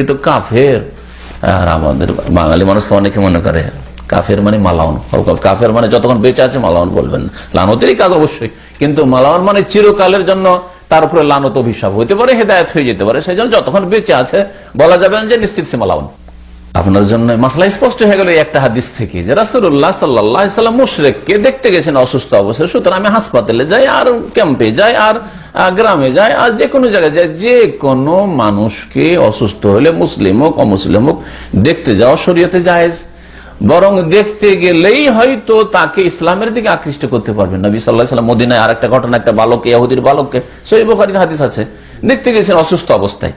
তো কাফের। আর আমাদের বাঙালি মানুষ তো অনেকে মনে করে কাফের মানে মালাউন, কাফের মানে যতক্ষণ বেঁচে আছে মালাউন বলবেন, লানতেরই কাজ অবশ্যই, কিন্তু মালাউন মানে চিরকালের জন্য, তার উপরে লানত অভিশাপ হইতে পারে, হেদায়েত হয়ে যেতে পারে। সেই জন্য যতক্ষণ বেঁচে আছে বলা যাবে না যে নিশ্চিত সে মালাউন। আপনার জন্য মাসলা স্পষ্ট হয়ে গেল একটা হাদিস থেকে যে রাসূলুল্লাহ সাল্লাল্লাহু আলাইহি ওয়াসাল্লাম মুশরিককে দেখতে গেছেন অসুস্থ অবস্থায়। সুতরাং আমি হাসপাতালে যাই, আর ক্যাম্পে যাই, আর গ্রামে যাই, আর যে কোনো জায়গায় যাই, যে কোনো মানুষকে অসুস্থ হলে মুসলিম হোক অমুসলিম হোক দেখতে যাওয়া শরীয়তে জায়েজ। বরং দেখতে গেলেই হয়তো তাকে ইসলামের দিকে আকৃষ্ট করতে পারবেন। নবী সাল্লাল্লাহু আলাইহি ওয়াসাল্লাম মদিনায় আরেকটা ঘটনা, একটা বালক, ইহুদির বালককে, সহিহ বুখারীতে হাদিস আছে, দেখতে গেছেন অসুস্থ অবস্থায়।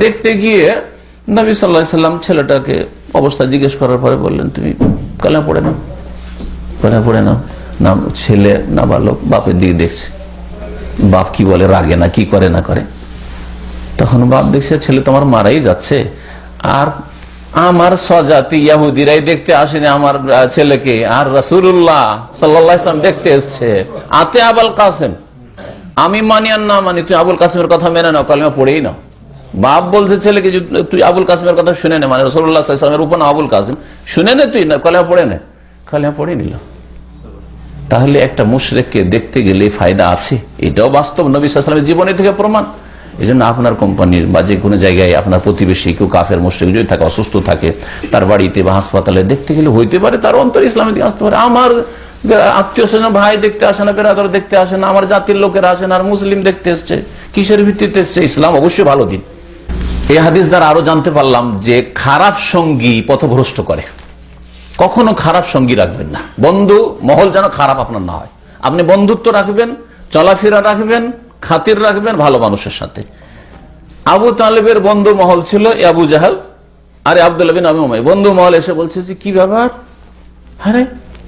দেখতে গিয়ে নবী সাল্লাল্লাহু আলাইহি ওয়াসাল্লাম ছেলেটাকে অবস্থা জিজ্ঞেস করার পরে বললেন, তুমি কালেমা পড়ে নাও, পড়ে নাও। না ছেলে না বালক বাপের দিকে দেখছে, বাপ কি বলে, রাগে না কি করে না করে। তখন বাপ দেখছে ছেলে তোমার মারাই যাচ্ছে, আর আমার স্বজাতি ইহুদিরাই দেখতে আসেনি আমার ছেলেকে, আর রাসূলুল্লাহ সাল্লাল্লাহু আলাইহি ওয়াসাল্লাম দেখতে এসেছে। আতে আবুল কাসেম, আমি মানি আর না মানি, তুই আবুল কাসেমের কথা মেনে নাও, কালেমা পড়েই নাও। বাপ বলছে ছেলেকে, তুই আবুল কাসেমের কথা শুনে নে, মানে রাসূলুল্লাহ সাল্লাল্লাহু আলাইহি ওয়াসাল্লামের উপনাম আবুল কাসেম, শুনে নে তুই, না কালেমা পড়ে নে। কালেমা পড়ে নিল। তাহলে একটা মুশরিককে দেখতে গেলে ফায়দা আছে, এটাও বাস্তব নবী সাল্লাল্লাহু আলাইহি ওয়াসাল্লামের জীবনী থেকে প্রমাণ। এই জন্য আপনার কোম্পানির বা যে কোনো জায়গায় আপনার প্রতিবেশী কেউ কাফের মুশরিক যদি থাকে, অসুস্থ থাকে, তার বাড়িতে বা হাসপাতালে দেখতে গেলে হইতে পারে তার অন্তর ইসলামের দিকে আসতে পারে। আমার আত্মীয় স্বজন ভাই দেখতে আসে না, বেরাদর দেখতে আসে না, আমার জাতির লোকেরা আসে না, আর মুসলিম দেখতে এসছে, কিসের ভিত্তিতে এসছে? ইসলাম অবশ্যই ভালো দিন। এই হাদিস দ্বারা আরো জানতে পারলাম যে খারাপ সঙ্গী পথভ্রষ্ট করে। কখনো খারাপ সঙ্গী রাখবেন না। বন্ধু মহল যেন খারাপ আপনার না হয়। আপনি বন্ধুত্ব রাখবেন, চলাফেরা রাখবেন, খাতির রাখবেন ভালো মানুষের সাথে। আবু তালেবের বন্ধু মহল ছিল আবু জাহাল আর আব্দুল্লাহ বিন আবি উমাইয়া। বন্ধু মহল এসে বলছে যে কি ব্যাপার, আরে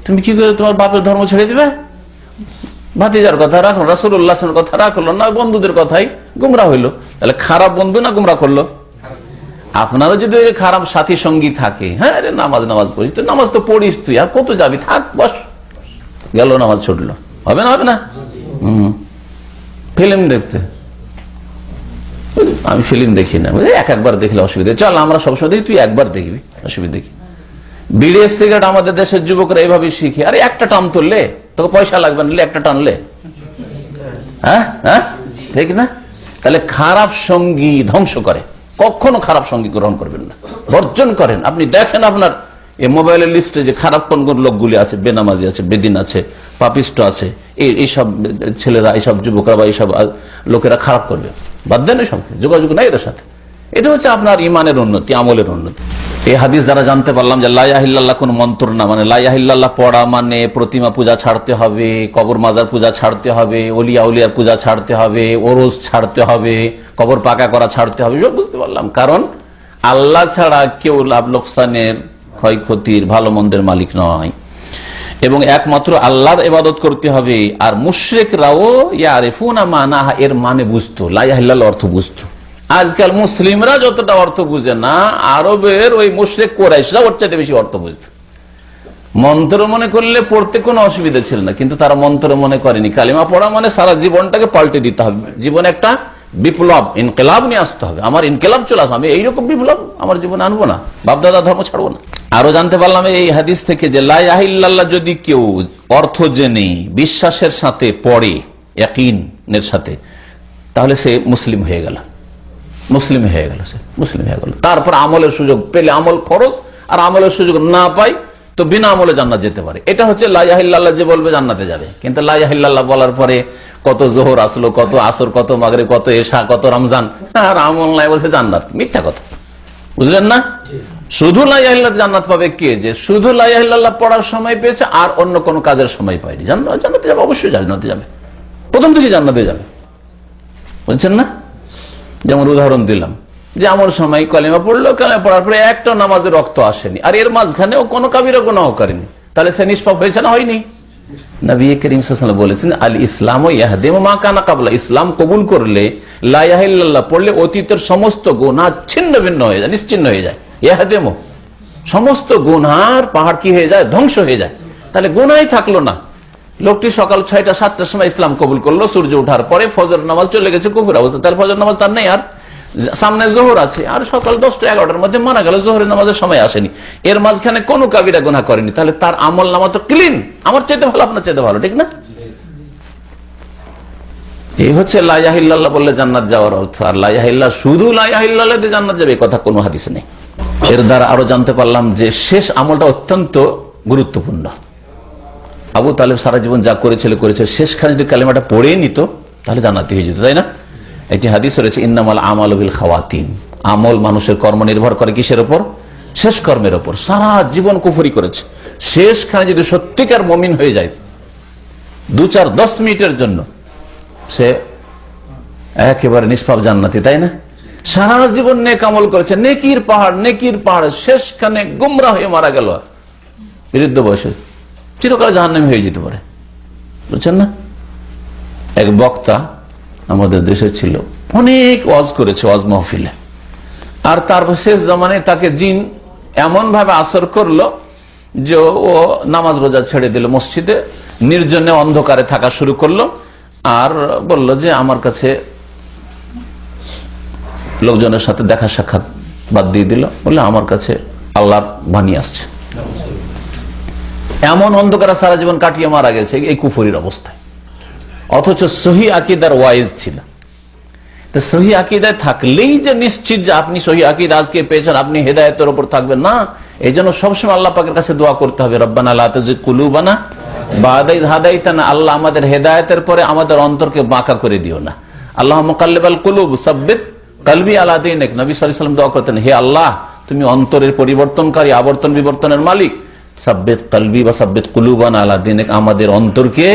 তুমি কি করে তোমার বাপের ধর্ম ছেড়ে দিবে? ভাতিজার কথা রাখলো, রাসূলুল্লাহর কথা রাখলো না, বন্ধুদের কথাই গুমরা হইলো। তাহলে খারাপ বন্ধু না গুমরা করলো? আপনারও যদি খারাপ সাথী সঙ্গী থাকে, হ্যাঁ রে নামাজ পড়িস, তো নামাজ তো পড়িস তুই, আর কত যাবি, থাক বস, গেল নামাজ ছুটলো, হবে না? হবে না? ফিল্ম দেখতে, আমি ফিল্ম দেখি না, একবার দেখলে অসুবিধা, চল আমরা সবসময় দেখি, তুই একবার দেখবি, অসুবিধা কি? বিড়ি সিগারেট আমাদের দেশের যুবকরা এইভাবে শিখে, আরে একটা টান তুললে তোকে পয়সা লাগবে না, একটা টানলে, হ্যাঁ হ্যাঁ ঠিক না? তাহলে খারাপ সঙ্গী ধ্বংস করে। কখনো খারাপ সঙ্গী গ্রহণ করবেন না, বর্জন করেন। আপনি দেখেন আপনার এই মোবাইলের লিস্টে যে খারাপ কোন কোন লোকগুলি আছে, বেনামাজি আছে, বেদিন আছে, পাপিষ্ট আছে, এইসব ছেলেরা, এইসব যুবকরা বা এইসব লোকেরা খারাপ করবে, বাদ দেন, এসব যোগাযোগ নাই এদের সাথে। এটা হচ্ছে আপনার ইমানের উন্নতি, আমলের উন্নতি। এই হাদিস দ্বারা জানতে পারলাম যে লা ইলাহা ইল্লাল্লাহ কোন মন্ত্র না, মানে লা ইলাহা ইল্লাল্লাহ পড়া মানে প্রতিমা পূজা ছাড়তে হবে, কবর মাজার পূজা ছাড়তে হবে, ওলিয়া উলিয়ার পূজা ছাড়তে হবে, ওরস ছাড়তে হবে, কবর পাকা করা ছাড়তে হবে, সব বুঝতে পারলাম। কারণ আল্লাহ ছাড়া কেউ লাভ লোকসানের, ক্ষয়ক্ষতির, ভালো মন্দের মালিক নয়, এবং একমাত্র আল্লাহর ইবাদত করতে হবে। আর মুশরিকরাও ইয়ারিফুনা মানাহা, এর মানে বুঝতো, লা ইলাহা ইল্লাল্লাহ অর্থ বুঝতো। আজকাল মুসলিমরা যতটা অর্থ বুঝে না, আরবের ওই মুশরিক কুরাইশরা ওর চাইতে বেশি অর্থ বুঝতো। মন্ত্র মনে করলে পড়তে কোনো অসুবিধা ছিল না, কিন্তু তারা মন্ত্র মনে করেনি। কালিমা পড়া মানে সারা জীবনটাকে পাল্টে দিতে হবে, জীবনে একটা বিপ্লব, ইনকিলাব নিয়ে আসতে হবে। আমার ইনকিলাব চলে আসবে, আমি এইরকম বিপ্লব আমার জীবনে আনবো না, বাপদাদা ধর্ম ছাড়বো না। আরো জানতে পারলাম এই হাদিস থেকে যে লা ইলাহা ইল্লাল্লাহ যদি কেউ অর্থ জেনে বিশ্বাসের সাথে পড়ে, ইয়াকিনের সাথে, তাহলে সে মুসলিম হয়ে গেল, মুসলিম হয়ে গেল, সে মুসলিম হয়ে গেল। তারপর আমলের সুযোগ পেলে আমল ফরজ, আর আমলের সুযোগ না পাই তো বিনা আমলে জান্নাত যেতে পারে। এটা হচ্ছে লা ইলাহা ইল্লাল্লাহ যে বলবে জান্নাতে যাবে। কিন্তু লা ইলাহা ইল্লাল্লাহ বলার পরে কত জোহর আসলো, কত আসর, কত মাগরিব, কত এশা, কত রমজান, আর আমল নাই বলছে জান্নাত, মিথ্যা কথা, বুঝলেন না? শুধু লা ইলাহা ইল্লাল্লাহ জান্নাত পাবে কে? যে শুধু লা ইলাহা ইল্লাল্লাহ পড়ার সময় পেয়েছে আর অন্য কোনো কাজের সময় পায়নি, জান্নাতে যাবে, অবশ্যই জান্নাতে যাবে, প্রথম থেকে জান্নাতে যাবে, বুঝছেন না? যেমন উদাহরণ দিলাম যে আমার সময় কালিমা পড়লো, কালিমা পড়ার পরে একটা নামাজের রক্ত আসেনি, আর এর মাঝখানেও কোনো কাবিরা গুনাহ করেনি, তাহলে সে নিষ্পাপ হয়েছে না? হয়নি। নবী করিম সাল্লাল্লাহু আলাইহি ওয়াসাল্লাম বলেছেন আল ইসলামু ইয়াহদিমু মা কানা ক্বাবলা, ইসলাম কবুল করলে, লা ইলাহা ইল্লাল্লাহ পড়লে অতীতের সমস্ত গুনাহ ছিন্ন ভিন্ন হয়ে যায়, নিশ্চিহ্ন হয়ে যায়। ইয়াহদিমু, সমস্ত গুনাহর পাহাড় কি হয়ে যায়? ধ্বংস হয়ে যায়। তাহলে গুনাহই থাকলো না। লোকটি সকাল 6টা 7টার সময় ইসলাম কবুল করলো, সূর্য ওঠার পরে ফজর নামাজ চলে গেছে কুফর অবস্থা, তার ফজর নামাজ তার নেই, আর সামনে জোহর আছে, আর সকাল 10টা 11টার মধ্যে মারা গেল, জোহরের নামাজের সময় আসেনি, এর মাঝখানে কোনো কাবিরা গুনাহ করেনি, তাহলে তার আমল নামা তো ক্লিন, আমার চাইতে ভালো, আপনার চাইতে ভালো, ঠিক না? এই হচ্ছে লা ইলাহা ইল্লাল্লাহ বললে জান্নাত যাওয়ার অর্থ। আর লা ইলাহা ইল্লাল্লাহ, শুধু লা ইলাহা ইল্লাল্লাহ দিয়ে জান্নাত যাবে, এই কথা কোনো হাদিসে নেই। এর দ্বারা আরো জানতে পারলাম যে শেষ আমলটা অত্যন্ত গুরুত্বপূর্ণ। আবু তালেব সারা জীবন যা করেছিল, শেষখানে যদি কালিমাটা পড়ে নিত তাহলে জান্নাতি হয়ে যেত, তাই না? একটি হাদিস রয়েছে ইন্নামাল আমালু বিল খাওয়াতিম, আমল, মানুষের কর্ম নির্ভর করে কিসের উপর? শেষ কর্মের উপর। সারা জীবন কুফরি করেছে, শেষখানে যদি সত্যিকার মুমিন হয়ে যায় 2-4-10 মিনিটের জন্য, সে একেবারে নিষ্পাপ জান্নাতি, তাই না? সারা জীবন নেক আমল করেছে, নেকির পাহাড়, শেষখানে গুমরা হয়ে মারা গেল বৃদ্ধ বয়সে, চিরকাল জাহান্নামী হয়ে যেতে পারে, বুঝছেন না? এক বক্তা আমাদের দেশে ছিল, অনেক ওয়াজ করেছে, ওয়াজ মাহফিলে, আর তারপর শেষ জামানে তাকে জিন এমন ভাবে আসর করলো যে ও নামাজ রোজা ছেড়ে দিল, মসজিদে নির্জনে অন্ধকারে থাকা শুরু করলো, আর বলল যে আমার কাছে লোকজনের সাথে দেখা সাক্ষাৎ বাদ দিয়ে দিল, বললে আমার কাছে আল্লাহর বাণী আসছে। এমন অন্ধকারে সারা জীবন কাটিয়ে মারা গেছে এই কুফরির অবস্থায়, অথচ সহি আকীদার ওয়াইজ ছিল। তো সহি আকীদায় থাকলেই যে নিশ্চিত যে আপনি সহি আকীদা আজকে পেয়েছেন, আপনি হেদায়েতের উপর থাকবেন না। এই জন্য সবসময় আল্লাহ পাকের কাছে দোয়া করতে হবে, রব্বানা লা তুযিগ কুলুবানা বা'দা ইয হাদাইতানা, আল্লাহ আমাদের হেদায়েতের পরে আমাদের অন্তরকে বাঁকা করে দিও না। আল্লাহ মুকাল্লিবাল কুলুব সাব্বিত কলবি আলা দীনিক, নবী সাল্লাল্লাহু আলাইহি ওয়াসাল্লাম দোয়া করতেন, হে আল্লাহ তুমি অন্তরের পরিবর্তনকারী, আবর্তন বিবর্তনের মালিক, সাব্বিত কলবি বা সাব্বিত কুলুবানা আলা দীনিক, আমাদের অন্তরকে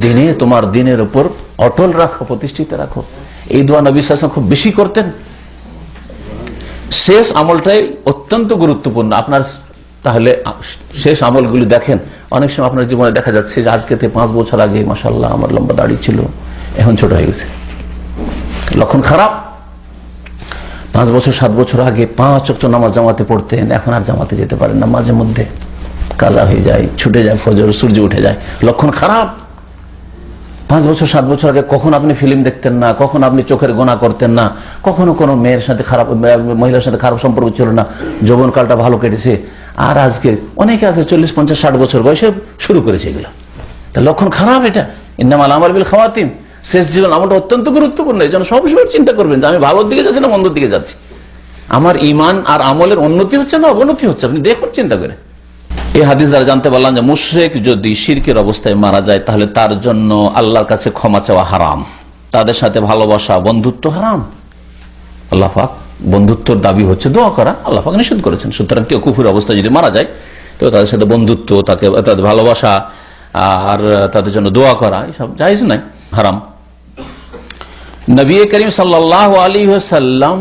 দিনে তোমার দিনের উপর অটল রাখো, প্রতিষ্ঠিত রাখো। এই দোয়া নবী সাল্লাল্লাহু আলাইহি ওয়াসাল্লাম খুব বেশি করতেন। শেষ আমলটাই অত্যন্ত গুরুত্বপূর্ণ। আপনার তাহলে শেষ আমলগুলি দেখেন, অনেক সময় আপনার জীবনে দেখা যাচ্ছে যে আজকে থেকে 5 বছর আগে মাশাআল্লাহ আমার লম্বা দাড়ি ছিল, এখন ছোট হয়ে গেছে, লক্ষণ খারাপ। 5 বছর 7 বছর আগে 5 ওয়াক্ত নামাজ জামাতে পড়তেন, এখন আর জামাতে যেতে পারেন না, মাঝে মধ্যে কাজা হয়ে যায়, ছুটে যায় ফজর, সূর্য উঠে যায়, লক্ষণ খারাপ। 5 বছর 7 বছর আগে কখন আপনি ফিল্ম দেখতেন না, কখন আপনি চোখের গোনা করতেন না, কখনো কোনো মেয়ের সাথে খারাপ, মহিলার সাথে খারাপ সম্পর্ক ছিল না, যৌবনকালটা ভালো কেটেছে। আর আজকে অনেকে আছে 40, 50, 60 বছর বয়সে শুরু করেছে এগুলো, তা লক্ষণ খারাপ। এটা ইন্নামাল আমাল বিল খাওয়াতিম, শেষ জীবন আমলটা অত্যন্ত গুরুত্বপূর্ণ। এই জন্য সবসময় চিন্তা করবেন যে আমি ভালোর দিকে যাচ্ছি না মন্দর দিকে যাচ্ছি, আমার ইমান আর আমলের উন্নতি হচ্ছে না অবনতি হচ্ছে, আপনি দেখুন চিন্তা করে। এই হাদিস দ্বারা জানতে পারলাম যে মুশরিক যদি শিরকের অবস্থায় মারা যায় তাহলে তার জন্য আল্লাহর কাছে ক্ষমা চাওয়া হারাম, তাদের সাথে ভালোবাসা বন্ধুত্ব হারাম। আল্লাহ পাক বন্ধুত্বর দাবি হচ্ছে দোয়া করা, আল্লাহ পাক নিষেধ করেছেন। সুতরাং কেউ কুফরের অবস্থায় যদি মারা যায় তো তাদের সাথে বন্ধুত্ব, তাদের ভালোবাসা আর তাদের জন্য দোয়া করা এসব জায়েজ নাই, হারাম। নবী করিম সাল্লাল্লাহু আলাইহি ওয়াসাল্লাম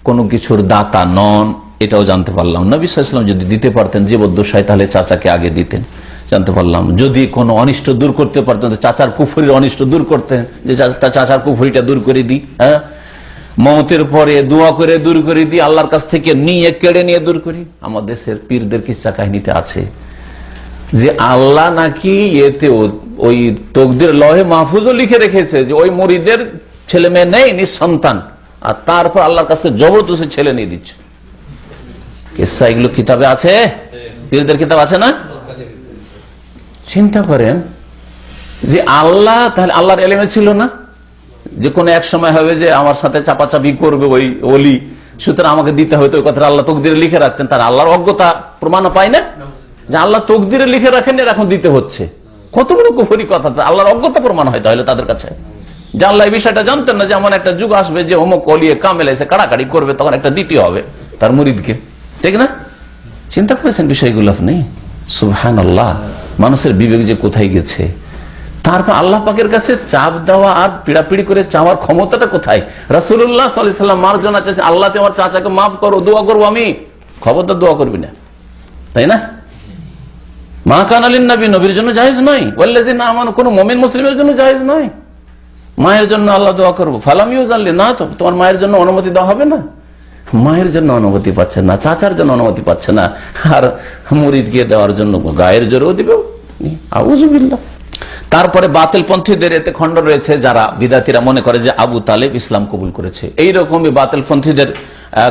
কোনো কিছুর দাতা নন, এটাও জানতে পারলাম। নবী সাল্লাল্লাহু আলাইহি ওয়াসাল্লাম যদি দিতে পারতেন জীবদ্দশায় তাহলে চাচাকে আগে দিতেন, জানতে পারলাম। যদি কোনো অনিষ্ট দূর করতে পারতেন তো চাচার কুফরির অনিষ্ট দূর করতেন, যে চাচার কুফরিটা দূর করে দিই, হ্যাঁ মওতের পরে দোয়া করে দূর করে দিই, আল্লাহর কাছ থেকে নিয়ে কেড়ে নিয়ে দূর করি। আমাদের দেশের পীরদের কিসসা কাহিনীতে আছে যে আল্লাহ নাকি এতে ওই তকদির লহে মাহফুজও লিখে রেখেছে যে ওই মুরিদের ছেলে মেয়ে নেই, নিঃসন্তান, আর তারপর আল্লাহর কাছে জবরদস্তি ছেলে নিয়ে দিচ্ছে। কিসসা এগুলো কিতাবে আছে, পীরদের কিতাব আছে না? চিন্তা করেন যে আল্লাহ, তাহলে আল্লাহর এলেমে ছিল না যে কোনো এক সময় হবে যে আমার সাথে চাপাচাপি করবে ওই ওলি, সুতরাং আমাকে দিতে হয়তো ওই কথাটা আল্লাহ তকদিরে লিখে রাখতেন। তার আল্লাহর অজ্ঞতা প্রমাণ পায় না যে আল্লাহ তকদিরে লিখে রাখেন এর এখন দিতে হচ্ছে। কত বড় কুফরি কথা, আল্লাহর অজ্ঞতা প্রমাণ হয় তাহলে তাদের কাছে, যে আল্লাহ এই বিষয়টা জানতেন না যে এমন একটা যুগ আসবে যে অমুক অলিয়ে কামেল এসে কাড়াকাড়ি করবে, তখন একটা দ্বিতীয় হবে তার মুরিদকে, ঠিক না? চিন্তা করেছেন বিষয়গুলো আপনি? সুবহানাল্লাহ, মানুষের বিবেক যে কোথায় গেছে। তারপর আল্লাহ পাকের কাছে চাপ দেওয়া আর পিড়াপিড়ি করে চাওয়ার ক্ষমতাটা কোথায়? রাসূলুল্লাহ সাল্লাল্লাহু আলাইহি ওয়াসাল্লাম মার জন্য চাইছেন, আল্লাহ তোমার চাচাকে মাফ করো, দোয়া করবো আমি। খবরদার দোয়া করবি না, তাই না? মা কানা লিন নবী, নবীর জন্য জায়েজ নয়, ওয়াল্লাযিনা আমানু, কোন মুমিন মুসলিমের জন্য জায়েজ নয় মায়ের জন্য আল্লাহ দোয়া করবো। ফালাম ইউজাল্লি, না তো তোমার মায়ের জন্য অনুমতি দেওয়া হবে না। মায়ের জন্য অনুমতি পাচ্ছে না, চাচার জন্য অনুমতি পাচ্ছে না, আর মুরিদকে দেওয়ার জন্য গায়ের জোরেও দিবে। আউযুবিল্লাহ। তারপরে বাতিল পন্থীদের এতে খণ্ড রয়েছে, যারা বিদাতিরা মনে করে যে আবু তালেব ইসলাম কবুল করেছে। এইরকমই বাতিল পন্থীদের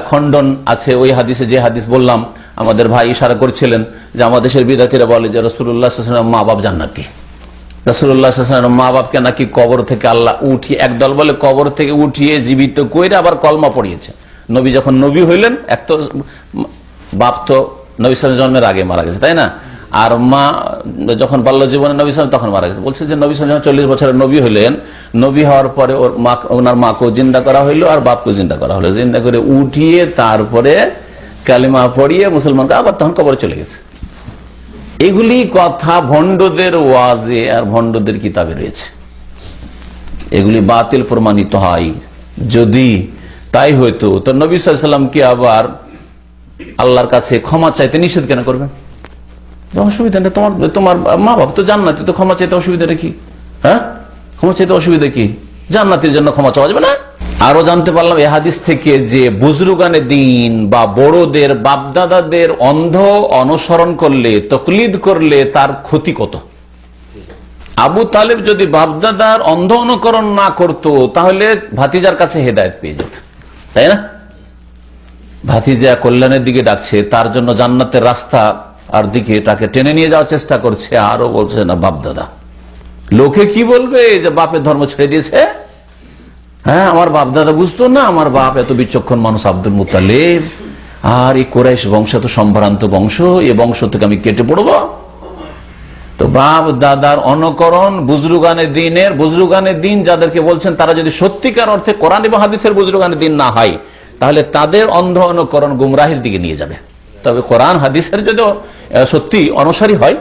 খণ্ডন আছে ওই হাদিসে, যে হাদিস বললাম। আমাদের ভাই ইশারা করছিলেন যে আমাদের দেশের বিদাতিরা বলে যে রাসূলুল্লাহ সাল্লাল্লাহু আলাইহি ওয়াসাল্লাম মা বাপ জান্নাতি, রাসূলুল্লাহ সাল্লাল্লাহু আলাইহি ওয়াসাল্লাম মা বাপকে নাকি কবর থেকে আল্লাহ উঠিয়ে, একদল বলে কবর থেকে উঠিয়ে জীবিত কইরা আবার কলমা পড়িয়েছে। নবী যখন নবী হইলেন, এক তো বাপ তো নবী সাল্লাল্লাহু জন্মের আগে মারা গেছে, তাই না? আর মা যখন বাল্য জীবনে নবী সাল্লাল্লাহু তখন মারা গেছে। বলছে যে নবী সাল্লাল্লাহু 40 বছরের নবী হলেন, নবী হওয়ার পরে ওনার মাকেও জিন্দা করা হইলো আর বাপকেও জিন্দা করা হলো, জিন্দা করে উঠিয়ে তারপরে কালিমা পড়িয়ে মুসলমানকে আবার তখন কবরে চলে গেছে। এগুলি কথা ভণ্ডদের ওয়াজে আর ভণ্ডদের কিতাবে রয়েছে, এগুলি বাতিল প্রমাণিত হয়। যদি তাই হইতো তো নবী সাল্লাল্লাহু আলাইহি ওয়াসাল্লাম কি আবার আল্লাহর কাছে ক্ষমা চাইতে নিষেধ কেন করবেন? অসুবিধা নেই, তোমার মা বাপ তো জান্নাতি, তো ক্ষমা চাইতে অসুবিধাটা কি? হ্যাঁ, ক্ষমা চাইতে অসুবিধা কি? জান্নাতের জন্য ক্ষমা চাওয়া যাবে না? আরো জানতে পারলাম এই হাদিস থেকে যে বুজরুগানে দিন বা বড়দের বাপদাদাদের অন্ধ অনুসরণ করলে, তকলিদ করলে তার ক্ষতি কত। আবু তালেব যদি বাপদাদার অন্ধ অনুকরণ না করত তাহলে ভাতিজার কাছে হেদায়েত পেয়ে যেত, তাই না? ভাতিজা কল্যাণের দিকে ডাকছে, তার জন্য জান্নাতের রাস্তা আর দিকে তাকে টেনে নিয়ে যাওয়ার চেষ্টা করছে, আরো বলছে না বাপদাদা। লোকে কি বলবে যে বাপের ধর্ম ছেড়ে দিয়েছে? হ্যাঁ, আমার বাপ দাদা বুঝতো না, আমার বাপ এত বিচক্ষণ মানুষ আব্দুল মুত্তালিব, আর এই কুরাইশ বংশ তো সম্ভ্রান্ত বংশ, এ বংশ থেকে আমি কেটে পড়বো। তো বাপ দাদার অনুকরণ বুজরুগানে দিন যাদেরকে বলছেন, তারা যদি সত্যিকার অর্থে কোরআন এবং হাদিসের বুজরুগানে দিন না হয়, তাহলে তাদের অন্ধ অনুকরণ গুমরাহির দিকে নিয়ে যাবে। তবে কোরআন হাদিসের যদি সত্যি অনুসারী হয়,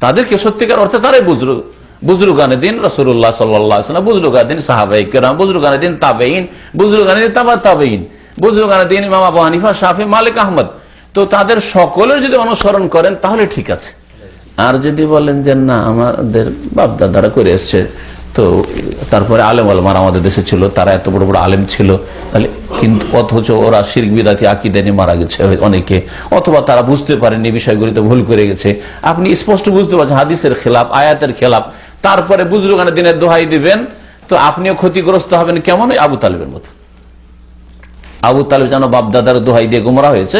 তাদেরকে সত্যিকার অর্থে তারাই বুজরুগানে দিন, রাসূলুল্লাহ সাল্লাল্লাহু আলাইহি ওয়াসাল্লাম বুজরুগানে দিন, সাহাবায়ে কেরাম বুজরুগানে দিন, তাবেঈন বুজরুগানে দিন, তাবা তাবেঈন বুজরুগানে দিন, ইমাম আবু হানিফা, শাফি, মালিক, আহমদ। তো তাদের সকলের যদি অনুসরণ করেন তাহলে ঠিক আছে। আর যদি বলেন যে না, আমাদের বাপ দাদারা করে এসছে, তো তারপরে আলেম ওলামারা আমাদের দেশে ছিল, তারা এত বড় বড় আলেম ছিল, তাহলে কিন্তু অথচ ওরা শিরক বিদআতি আকীদা নিয়ে মারা গেছে অনেকে, অথবা তারা বুঝতে পারেননি, বিষয়গুলিতে ভুল করে গেছে। আপনি স্পষ্ট বুঝতে পারছেন হাদিসের খেলাফ, আয়াতের খেলাফ, তারপরে বুজরুগানে দিনের দোহাই দিবেন, তো আপনিও ক্ষতিগ্রস্ত হবেন। কেমন? আবু তালেবের মতো। আবু তালেব যেন বাপদাদার দোহাই দিয়ে গুমরা হয়েছে,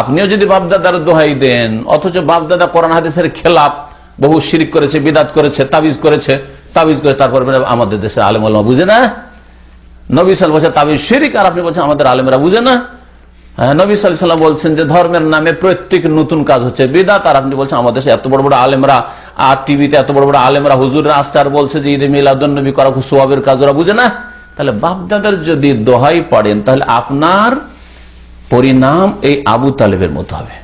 আপনিও যদি বাপদাদার দোহাই দেন, অথচ বাপদাদা কোরআন হাদিসের খেলাফ, বহু শিরক করেছে, বিদআত করেছে, তাবিজ করে তারপর আমাদের দেশের আলেম ওলামা বুঝে না। নবী সাল্লাল্লাহু আলাইহি ওয়াসাল্লাম তাবিজ শিরক, আর আপনি বলছেন আমাদের আলেমরা বুঝে না। নবী সাল্লাল্লাহু আলাইহি ওয়াসাল্লাম বলছেন যে ধর্মের নামে প্রত্যেক নতুন কাজ হচ্ছে বিদআত, আর আপনি বলছেন আমাদের দেশে এত বড় বড় আলেমরা, আর টিভিতে এত বড় বড় আলেমরা হুজুররা আসছে আর বলছে যে ঈদে মিলাদুন নবী করা খুব সওয়াবের কাজ, ওরা বুঝে না। তাহলে বাপদাদার যদি দোহাই পড়েন, তাহলে আপনার পরিণাম এই আবু তালেবের মতো হবে,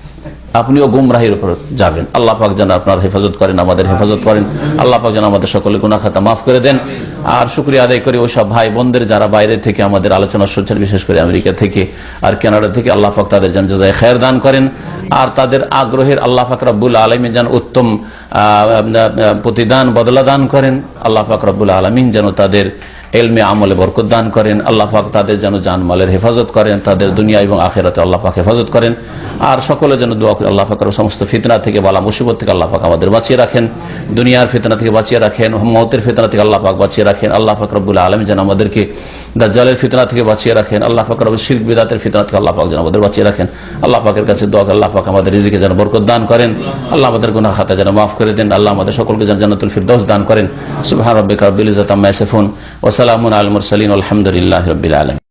আপনিও গুমরাহির উপর যাবেন। আল্লাহ পাক যেন আপনার হেফাজত করেন, আমাদের হেফাজত করেন। আল্লাহ পাক যেন আমাদের সকলের গুনাহ খাতা মাফ করে দেন। আর শুকরিয়া আদায় করি ওইসব ভাই বোনদের যারা বাইরে থেকে আমাদের আলোচনা শুনছেন, বিশেষ করে আমেরিকা থেকে আর কানাডা থেকে। আল্লাহ পাক তাদের যেন জাযায়ে খায়ের দান করেন, আর তাদের আগ্রহের আল্লাহ পাক রব্বুল আলামিন যেন উত্তম প্রতিদান বদলা দান করেন। আল্লাহ পাক রব্বুল আলামিন যেন তাদের ইলমে আমলে বরকত দান করেন। আল্লাহ পাক তাদের যেন জানমালের হেফাজত করেন, তাদের দুনিয়া এবং আখিরাতে আল্লাহ পাক হেফাজত করেন। আর সকলে যেন দোয়া করে আল্লাহ পাকের সমস্ত ফিতনা থেকে, বালা মুসিবত থেকে আল্লাহ পাক আমাদের বাঁচিয়ে রাখেন, দুনিয়ার ফিতনা থেকে বাঁচিয়ে রাখেন, মওতের ফিতনা থেকে আল্লাহ পাক বাঁচিয়ে রাখেন। আল্লাহ পাক রব্বুল আলামিন যেন আমাদেরকে দাজ্জালের ফিতনা থেকে বাঁচিয়ে রাখেন। আল্লাহ পাক রব্বুল শিরক বিদআতের ফিতনা থেকে আল্লাহ পাক যেন আমাদের বাঁচিয়ে রাখেন। আল্লাহ পাকের কাছে দোয়া করে আল্লাহ পাক আমাদের রিজিকে যেন বরকত দান করেন, আল্লাহ আমাদের গুনাহ খাতা যেন মাফ করে দেন, আল্লাহ আমাদের সকলকে যেন জান্নাতুল ফিরদাউস দান করেন। সুবহান রাব্বিকা রাব্বিল ইজ্জাতি আম্মা ইয়াসিফুন ওয়া সালামুন আলাল মুরসালিন ওয়ালহামদুলিল্লাহি রাব্বিল আলামিন।